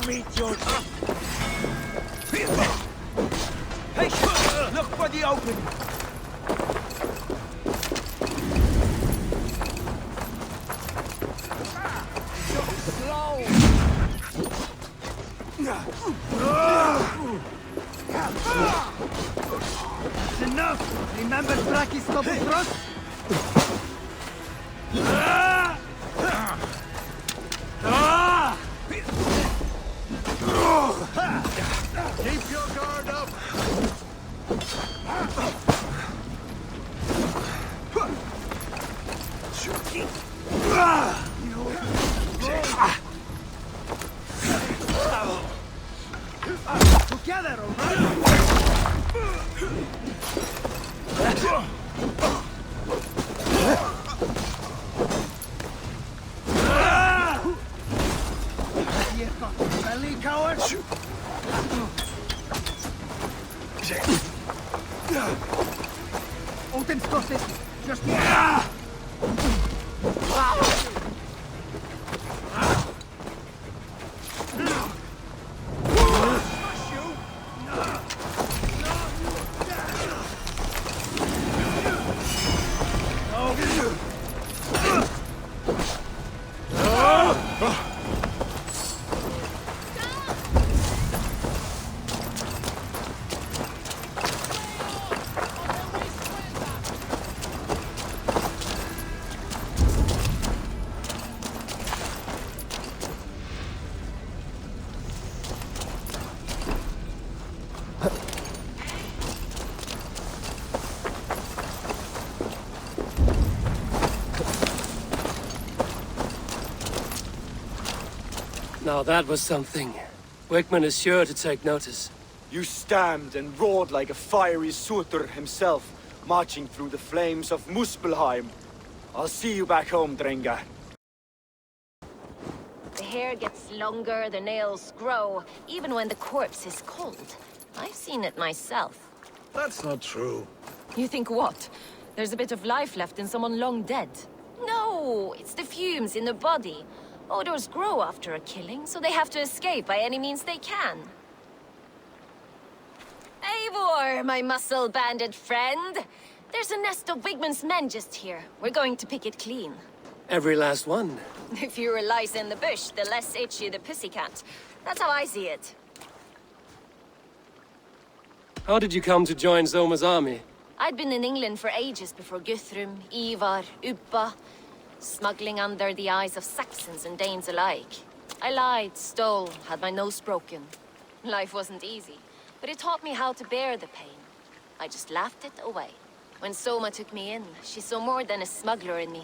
Meet your... Hey, look for the opening! Slow! That's enough! Remember Braki's double thrust? Keep your guard up! Together, alright? Belly coward! Odin's got it. Just Now that was something. Wickman is sure to take notice. You stamped and roared like a fiery Surtur himself, marching through the flames of Muspelheim. I'll see you back home, Drenga. The hair gets longer, the nails grow, even when the corpse is cold. I've seen it myself. That's not true. You think what? There's a bit of life left in someone long dead? No, it's the fumes in the body. Odors grow after a killing, so they have to escape by any means they can. Eivor, my muscle-banded friend! There's a nest of Wigman's men just here. We're going to pick it clean. Every last one. The fewer lice in the bush, the less itchy the pussycat. That's how I see it. How did you come to join Zoma's army? I'd been in England for ages before Guthrum, Ivar, Ubba, smuggling under the eyes of Saxons and Danes alike. I lied, stole, had my nose broken. Life wasn't easy, but it taught me how to bear the pain. I just laughed it away. When Soma took me in, she saw more than a smuggler in me.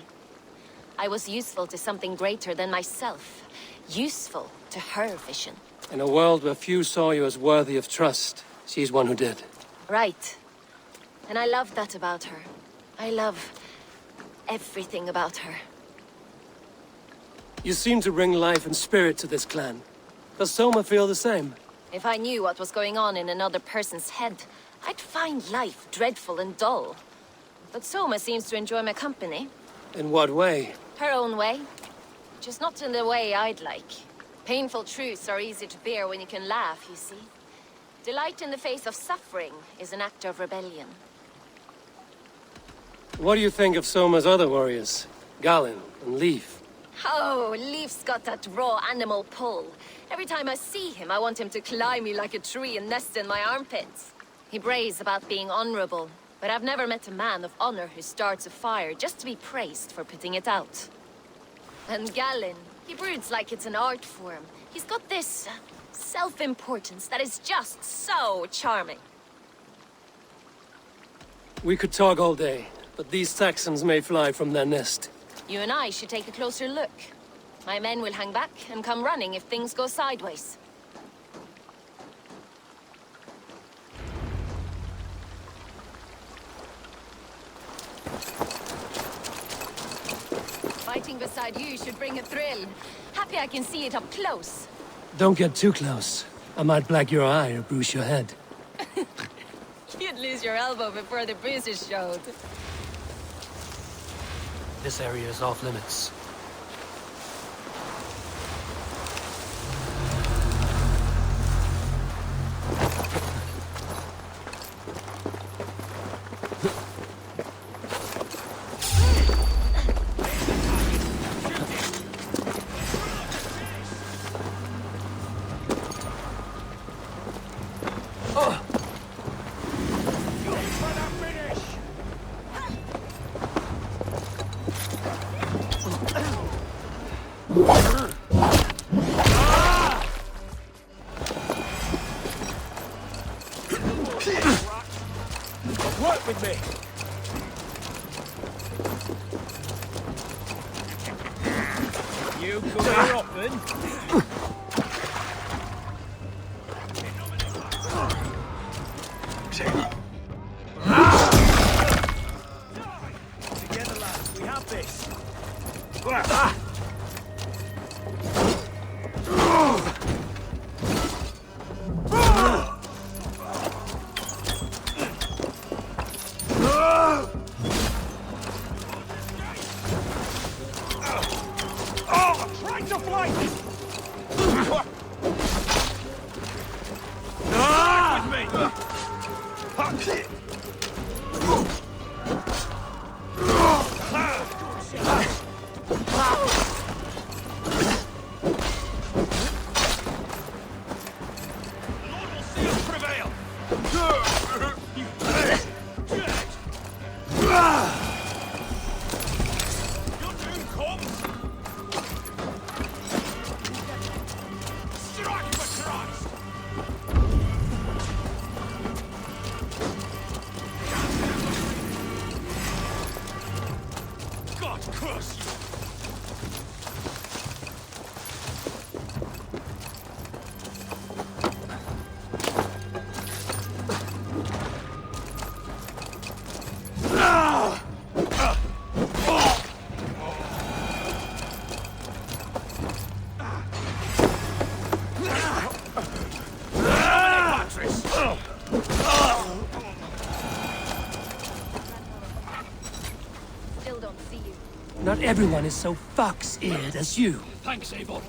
I was useful to something greater than myself. Useful to her vision. In a world where few saw you as worthy of trust, she's one who did. Right. And I love that about her. I love everything about her. You seem to bring life and spirit to this clan. Does Soma feel the same? If I knew what was going on in another person's head, I'd find life dreadful and dull. But Soma seems to enjoy my company. In what way? Her own way. Just not in the way I'd like. Painful truths are easy to bear when you can laugh, you see. Delight in the face of suffering is an act of rebellion. What do you think of Soma's other warriors? Galin and Leif? Oh, Leif's got that raw animal pull. Every time I see him, I want him to climb me like a tree and nest in my armpits. He brays about being honorable, but I've never met a man of honor who starts a fire just to be praised for putting it out. And Galin, he broods like it's an art form. He's got this self-importance that is just so charming. We could talk all day, but these Saxons may fly from their nest. You and I should take a closer look. My men will hang back and come running if things go sideways. Fighting beside you should bring a thrill. Happy I can see it up close. Don't get too close. I might black your eye or bruise your head. You'd lose your elbow before the bruises showed. This area is off limits. Work with me. You come here often. Together, lads, we have this. God curse you! Still don't see you. Not everyone is so fox-eared as you. Thanks, Avon.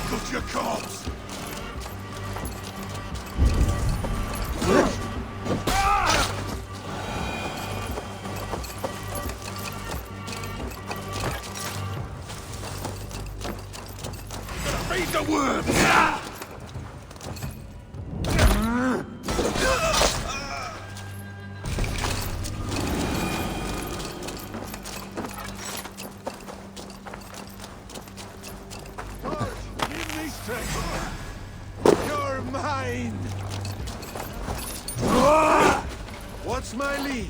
Put your corpse! Feed the worms! Give me strength! You're mine! What's my lead?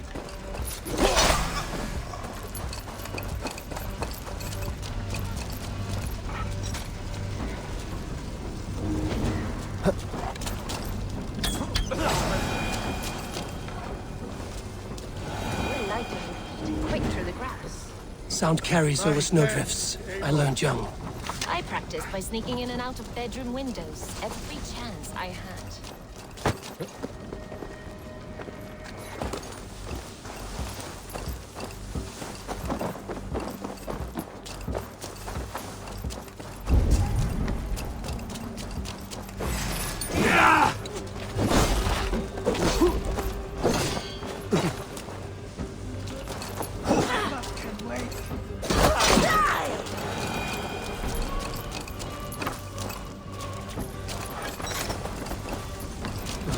We're lighter and quick through the grass. Sound carries over snowdrifts. I learned young. I practiced by sneaking in and out of bedroom windows every chance I had.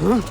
Huh?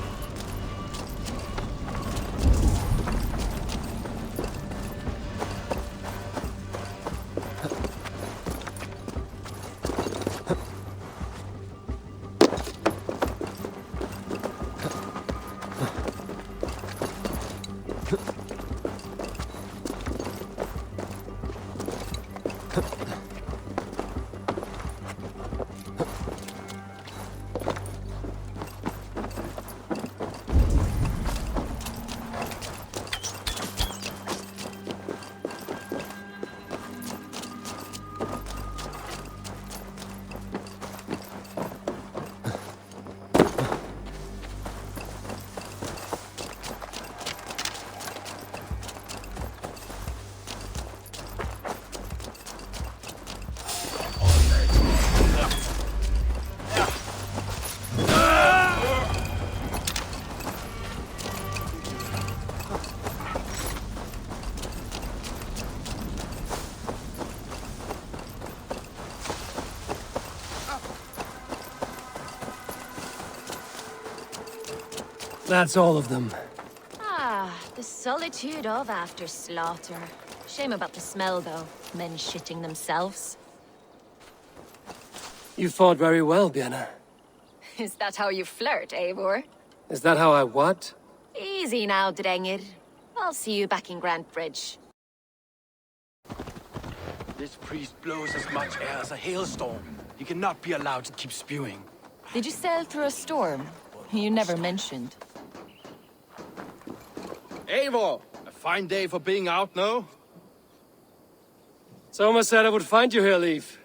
That's all of them. Ah, the solitude of after slaughter. Shame about the smell, though. Men shitting themselves. You fought very well, Björn. Is that how you flirt, Eivor? Is that how I what? Easy now, Drengir. I'll see you back in Grantebridge. This priest blows as much air as a hailstorm. He cannot be allowed to keep spewing. Did you sail through a storm? You never mentioned. Eivor! A fine day for being out, no? Soma said I would find you here, Leif.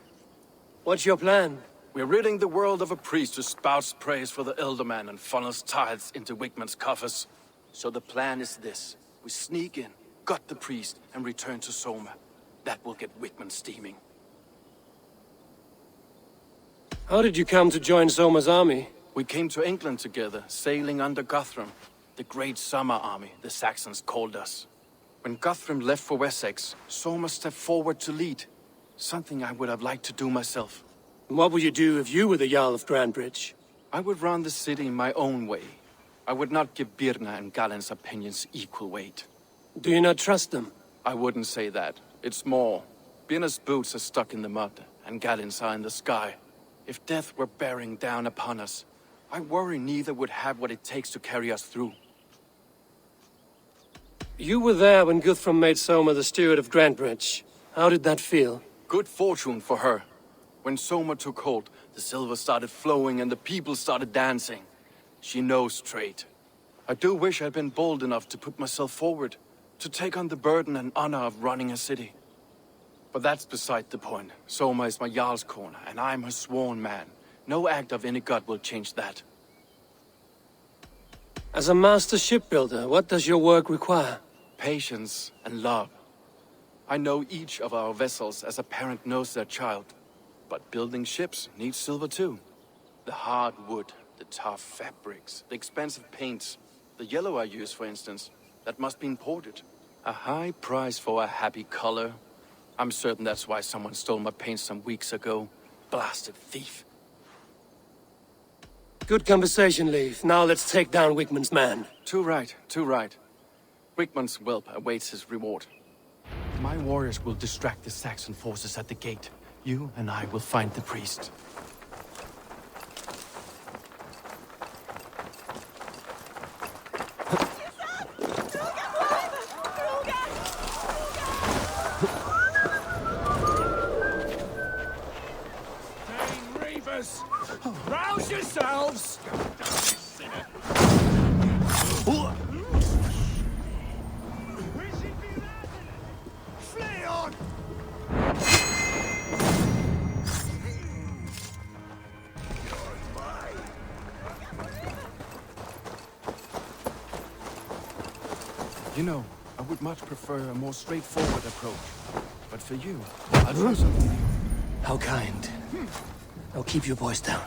What's your plan? We're ridding the world of a priest who spouts praise for the Elderman and funnels tithes into Wigmund's coffers. So the plan is this. We sneak in, gut the priest, and return to Soma. That will get Wigmund steaming. How did you come to join Soma's army? We came to England together, sailing under Guthrum. The Great Summer Army, the Saxons called us. When Guthrum left for Wessex, Soma stepped forward to lead. Something I would have liked to do myself. What would you do if you were the Jarl of Grantebridge? I would run the city my own way. I would not give Birna and Galen's opinions equal weight. Do you not trust them? I wouldn't say that. It's more. Birna's boots are stuck in the mud, and Galen's are in the sky. If death were bearing down upon us, I worry neither would have what it takes to carry us through. You were there when Guthrum made Soma the steward of Grantebridge. How did that feel? Good fortune for her. When Soma took hold, the silver started flowing and the people started dancing. She knows trade. I do wish I'd been bold enough to put myself forward, to take on the burden and honor of running a city. But that's beside the point. Soma is my Jarl's corner, and I'm her sworn man. No act of any god will change that. As a master shipbuilder, what does your work require? Patience and love. I know each of our vessels as a parent knows their child. But building ships needs silver too. The hard wood, the tough fabrics, the expensive paints. The yellow I use, for instance, that must be imported. A high price for a happy color. I'm certain that's why someone stole my paint some weeks ago. Blasted thief. Good conversation, Leif. Now let's take down Wigmund's man. Too right, too right. Wigmund's whelp awaits his reward. My warriors will distract the Saxon forces at the gate. You and I will find the priest. Rouse yourselves! Flee on! You know, I would much prefer a more straightforward approach. But for you, I'll try something new. How kind. Now keep your voice down.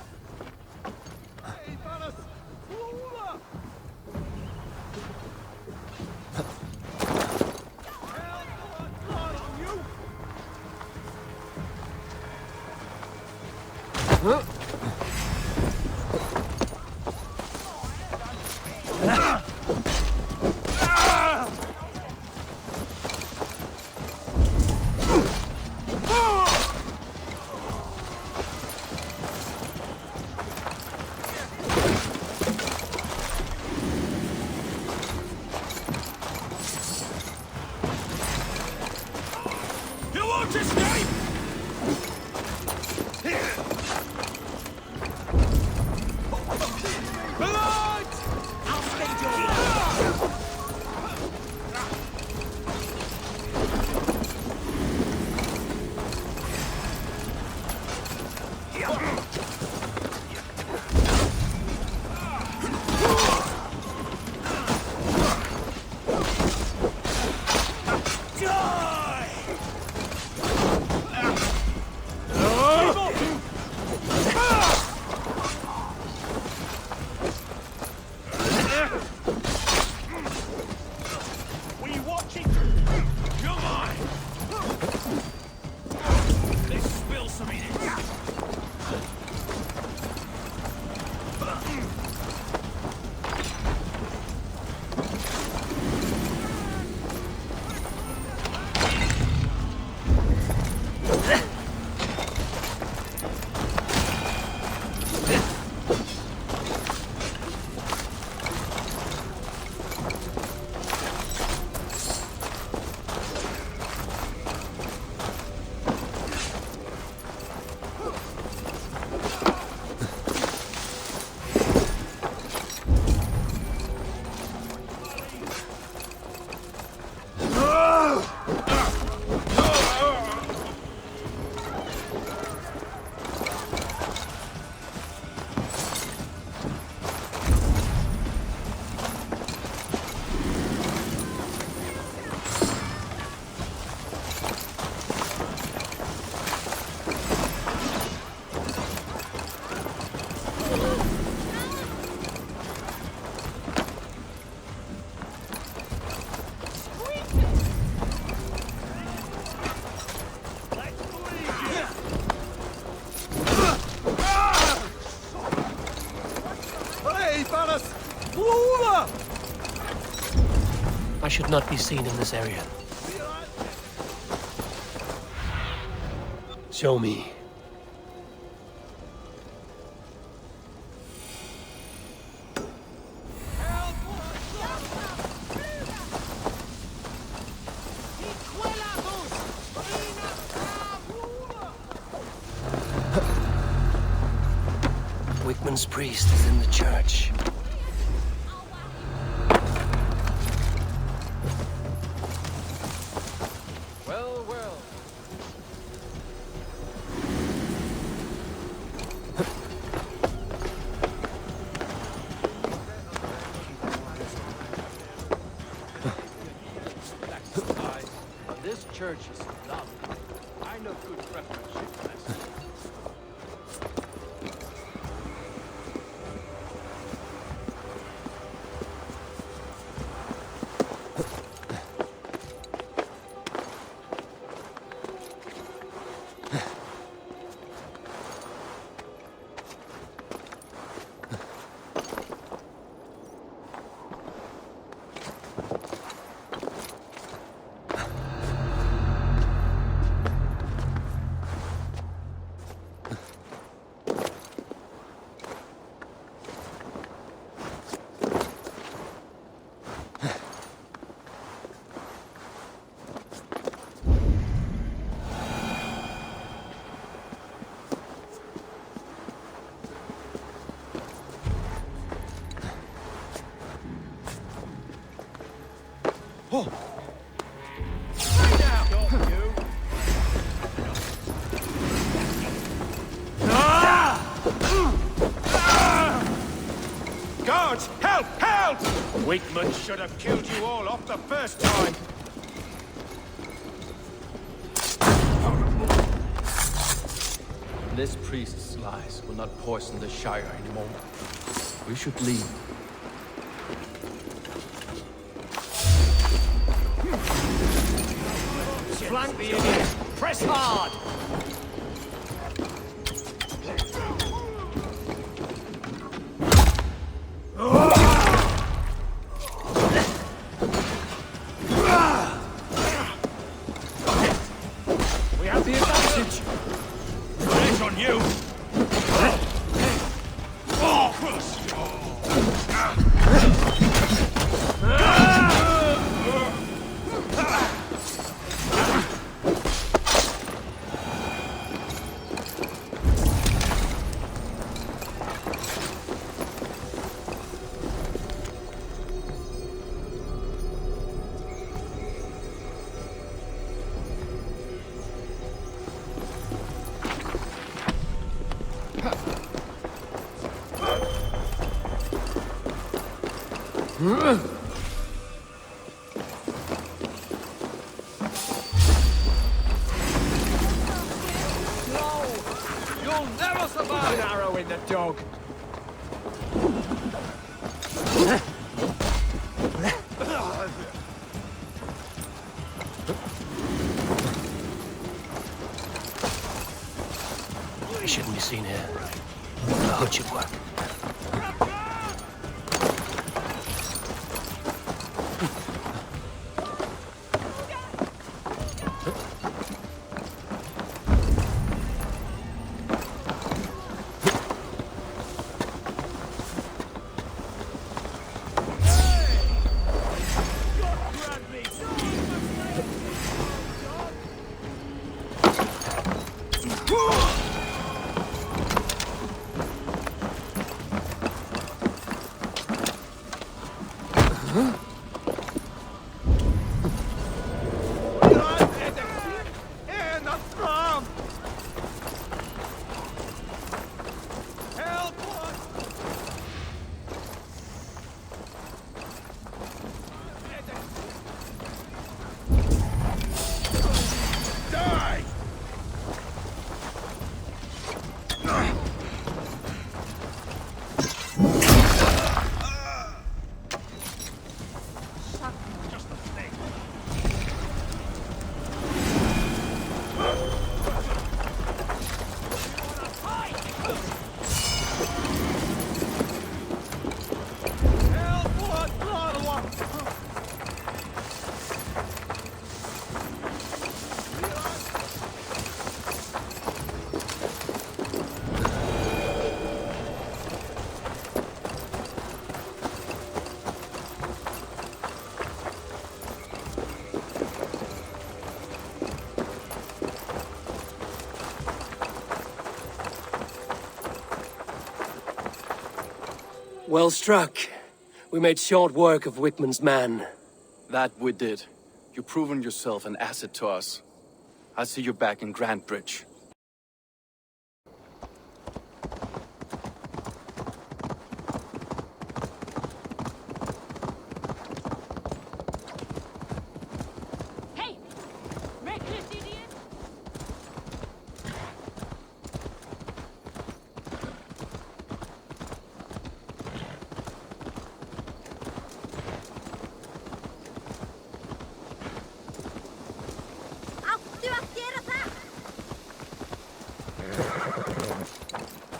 I should not be seen in this area. Show me. Wickman's priest is in the church. Well, well. This church is lovely. I know good craftsmanship. Guards, help! Help! Wickman should have killed you all off the first time. This priest's lies will not poison the Shire anymore. We should leave. Flank the idiot! Press hard! We have the advantage. It's on you. You'll never survive! An arrow in the dog. We shouldn't be seen here. The hood should work. Well struck. We made short work of Wickman's man. That we did. You've proven yourself an asset to us. I'll see you back in Grantebridge.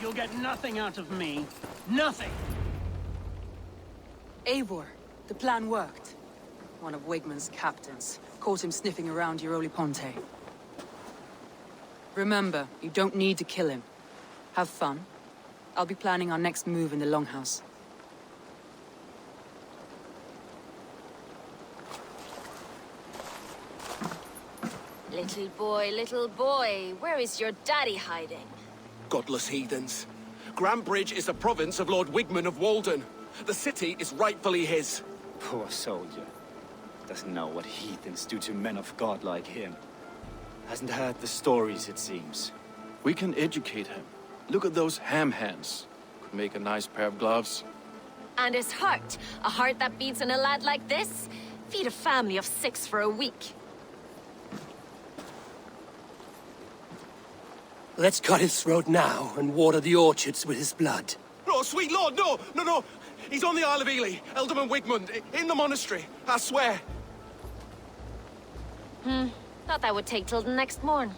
You'll get nothing out of me. Nothing! Eivor, the plan worked. One of Wigman's captains caught him sniffing around Euroli Ponte. Remember, you don't need to kill him. Have fun. I'll be planning our next move in the Longhouse. Little boy, where is your daddy hiding? Godless heathens. Grantebridge is a province of Lord Wigmund of Walden. The city is rightfully his. Poor soldier. Doesn't know what heathens do to men of God like him. Hasn't heard the stories, it seems. We can educate him. Look at those ham hands. Could make a nice pair of gloves. And his heart. A heart that beats in a lad like this? Feed a family of 6 for a week. Let's cut his throat now and water the orchards with his blood. No, sweet lord, no! No! He's on the Isle of Ely, Ealdorman Wigmund, in the monastery, I swear. Thought that would take till the next morn.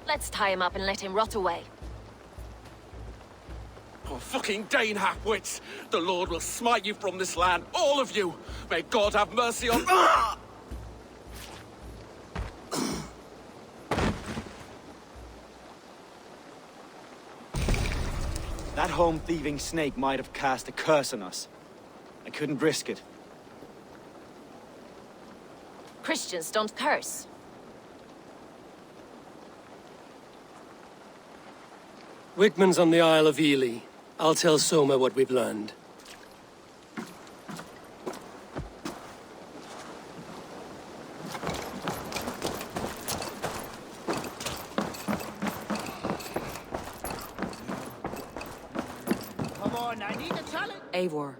Let's tie him up and let him rot away. Oh, fucking Dane half-wits! The Lord will smite you from this land, all of you! May God have mercy on... That home-thieving snake might have cast a curse on us. I couldn't risk it. Christians don't curse. Wigman's on the Isle of Ely. I'll tell Soma what we've learned. Come on, I need a challenge! Eivor,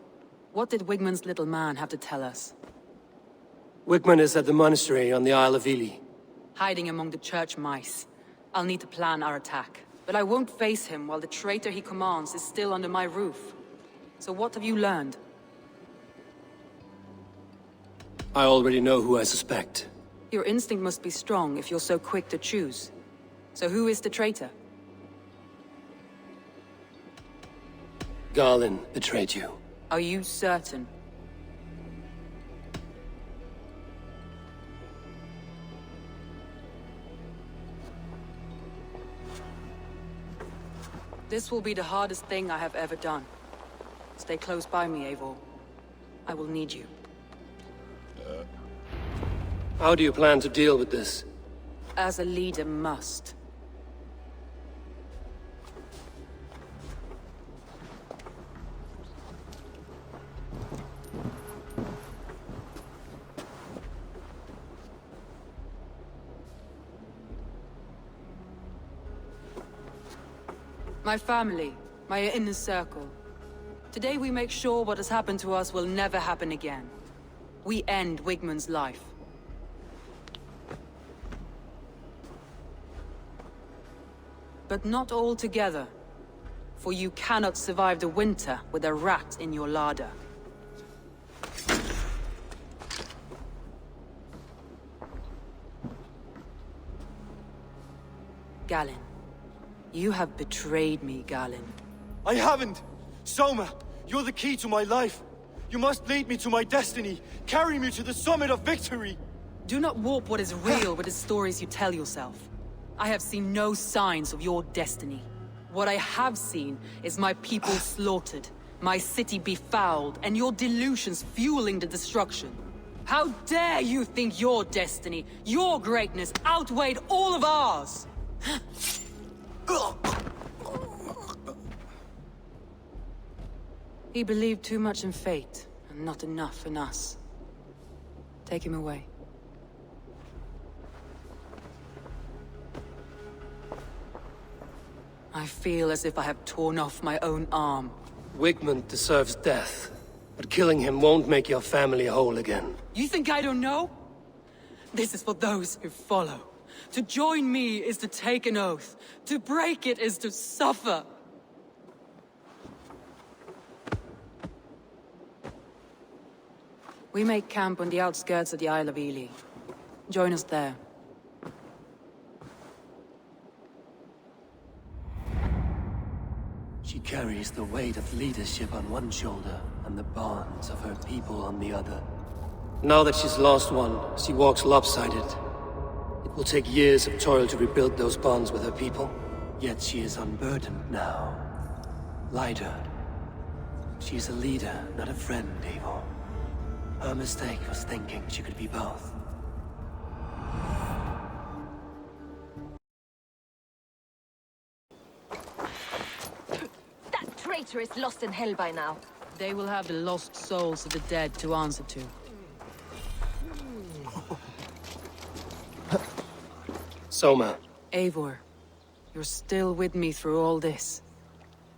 what did Wigman's little man have to tell us? Wigman is at the monastery on the Isle of Ely. Hiding among the church mice. I'll need to plan our attack. But I won't face him while the traitor he commands is still under my roof. So what have you learned? I already know who I suspect. Your instinct must be strong if you're so quick to choose. So who is the traitor? Garlin betrayed you. Are you certain? This will be the hardest thing I have ever done. Stay close by me, Eivor. I will need you. How do you plan to deal with this? As a leader must. My family, my inner circle. Today we make sure what has happened to us will never happen again. We end Wigman's life. But not all together. For you cannot survive the winter with a rat in your larder. Galinn. You have betrayed me, Galinn. I haven't! Soma, you're the key to my life. You must lead me to my destiny. Carry me to the summit of victory. Do not warp what is real with the stories you tell yourself. I have seen no signs of your destiny. What I have seen is my people slaughtered, my city befouled, and your delusions fueling the destruction. How dare you think your destiny, your greatness, outweighed all of ours? He believed too much in fate, and not enough in us. Take him away. I feel as if I have torn off my own arm. Wigmund deserves death, but killing him won't make your family whole again. You think I don't know? This is for those who follow. To join me is to take an oath. To break it is to suffer. We make camp on the outskirts of the Isle of Ely. Join us there. She carries the weight of leadership on one shoulder and the bonds of her people on the other. Now that she's lost one, she walks lopsided. It will take years of toil to rebuild those bonds with her people. Yet she is unburdened now. Lighter. She's a leader, not a friend, Eivor. Her mistake was thinking she could be both. That traitor is lost in hell by now. They will have the lost souls of the dead to answer to. Soma. Eivor, you're still with me through all this.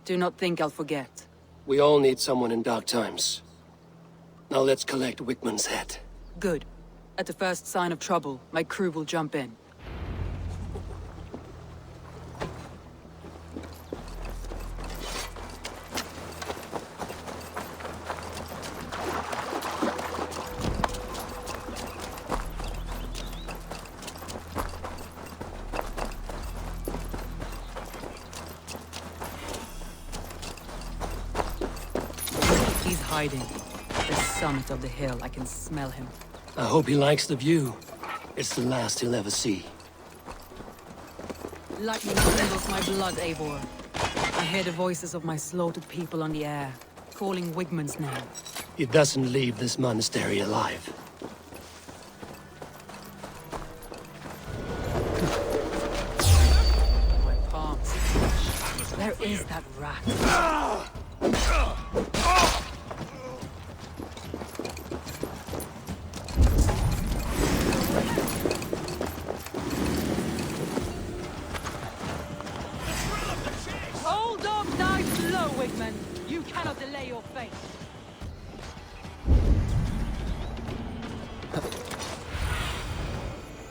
Do not think I'll forget. We all need someone in dark times. Now let's collect Wigmund's head. Good. At the first sign of trouble, my crew will jump in. He's hiding. At the summit of the hill, I can smell him. I hope he likes the view. It's the last he'll ever see. Lightning curdles my blood, Eivor. I hear the voices of my slaughtered people on the air, calling Wigmund's name. He doesn't leave this monastery alive. My palms. Where is that rat? Hold up, knives low, Wigmund. You cannot delay your fate.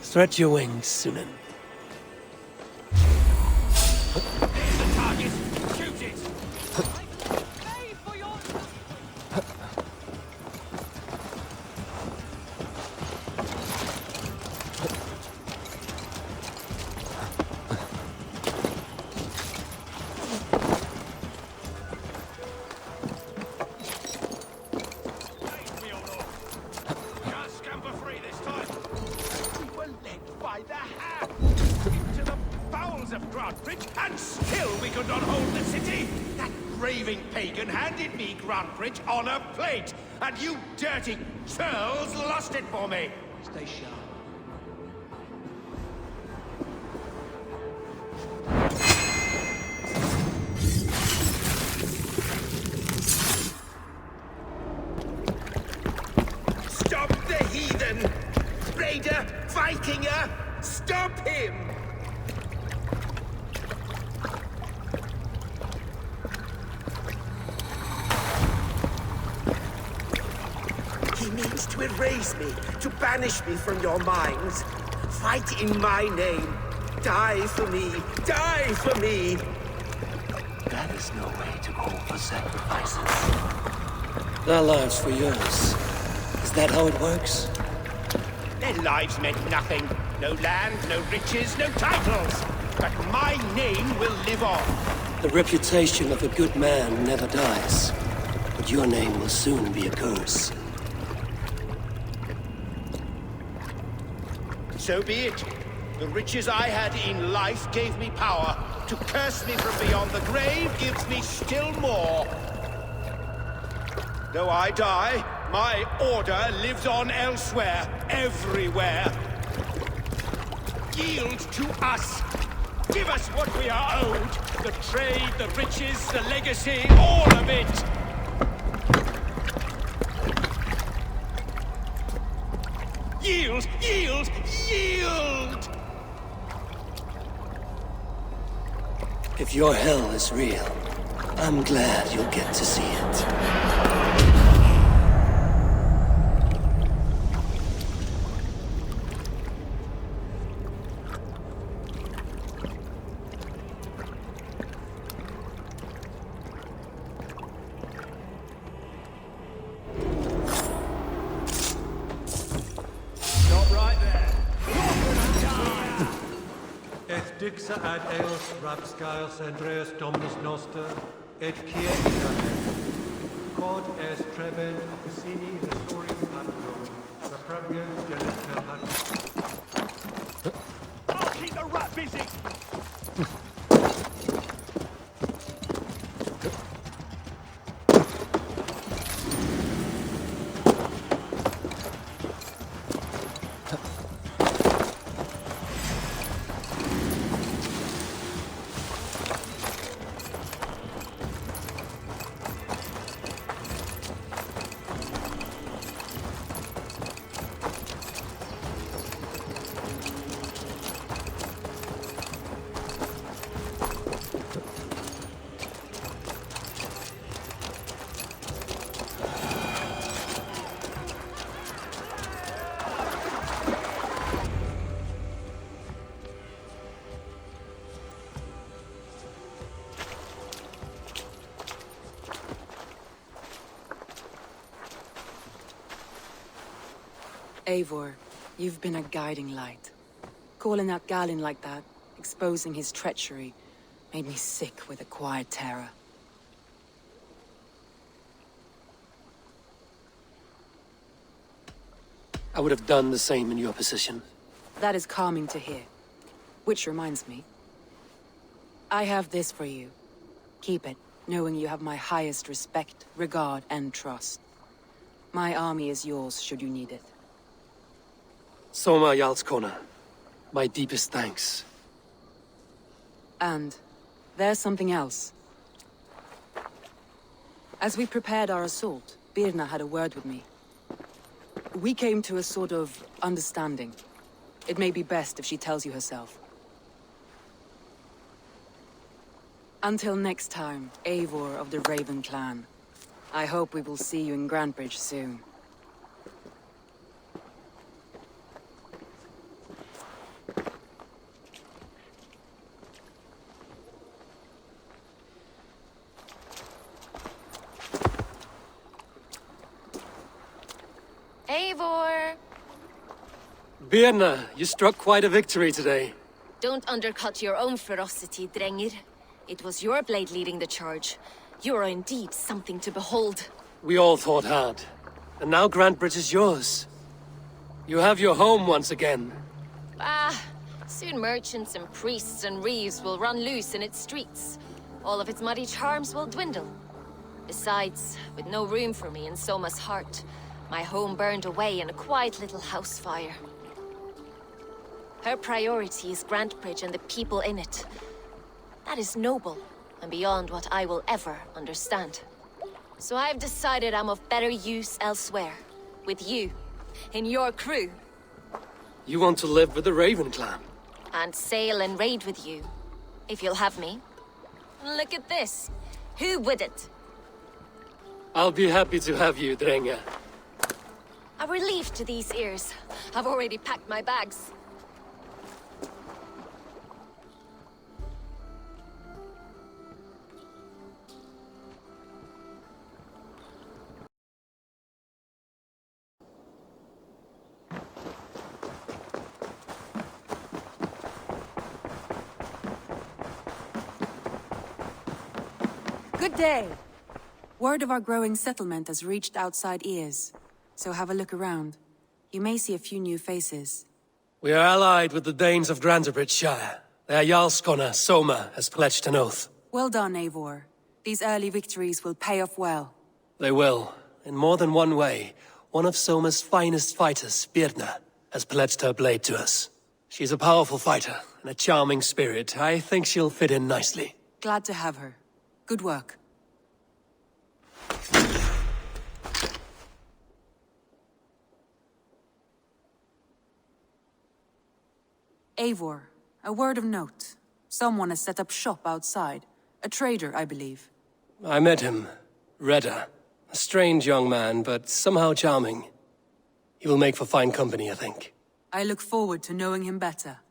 Stretch your wings, Sunan. There's the target. Shoot it. And still we could not hold the city! That raving pagan handed me Grantbridge on a plate, and you dirty churls lost it for me! Stay sharp. Stop the heathen! Raider! Vikinger! Stop him! He means to erase me, to banish me from your minds. Fight in my name. Die for me. Die for me. That is no way to call for sacrifices. Their lives for yours. Is that how it works? Their lives meant nothing. No land, no riches, no titles. But my name will live on. The reputation of a good man never dies. But your name will soon be a curse. So be it. The riches I had in life gave me power. To curse me from beyond the grave gives me still more. Though I die, my order lives on elsewhere, everywhere. Yield to us. Give us what we are owed. The trade, the riches, the legacy, all of it. If your hell is real, I'm glad you'll get to see it. Dixa ad eos rapscaios Andreas Dominus Noster, et quieta Cod est treben Cassini historium patrum, reprebium genita patrum. I'll keep the rat busy! Eivor, you've been a guiding light. Calling out Galin like that, exposing his treachery, made me sick with a quiet terror. I would have done the same in your position. That is calming to hear. Which reminds me. I have this for you. Keep it, knowing you have my highest respect, regard, and trust. My army is yours should you need it. Soma Jarlskona, my deepest thanks. And there's something else. As we prepared our assault, Birna had a word with me. We came to a sort of understanding. It may be best if she tells you herself. Until next time, Eivor of the Raven clan. I hope we will see you in Grantebridge soon. Eivor! Birna, you struck quite a victory today. Don't undercut your own ferocity, Drengir. It was your blade leading the charge. You are indeed something to behold. We all fought hard. And now Grantebridge is yours. You have your home once again. Soon merchants and priests and reeves will run loose in its streets. All of its muddy charms will dwindle. Besides, with no room for me in Soma's heart, my home burned away in a quiet little house fire. Her priority is Grantebridge and the people in it. That is noble, and beyond what I will ever understand. So I've decided I'm of better use elsewhere. With you, in your crew. You want to live with the Raven clan? And sail and raid with you, if you'll have me. Look at this. Who wouldn't? I'll be happy to have you, Drenga. A relief to these ears. I've already packed my bags. Good day! Word of our growing settlement has reached outside ears, so have a look around. You may see a few new faces. We are allied with the Danes of Grantebridgeshire. Their Jarlskona, Soma, has pledged an oath. Well done, Eivor. These early victories will pay off well. They will. In more than one way, one of Soma's finest fighters, Birna, has pledged her blade to us. She's a powerful fighter and a charming spirit. I think she'll fit in nicely. Glad to have her. Good work. Eivor, a word of note. Someone has set up shop outside. A trader, I believe. I met him. Redda. A strange young man, but somehow charming. He will make for fine company, I think. I look forward to knowing him better.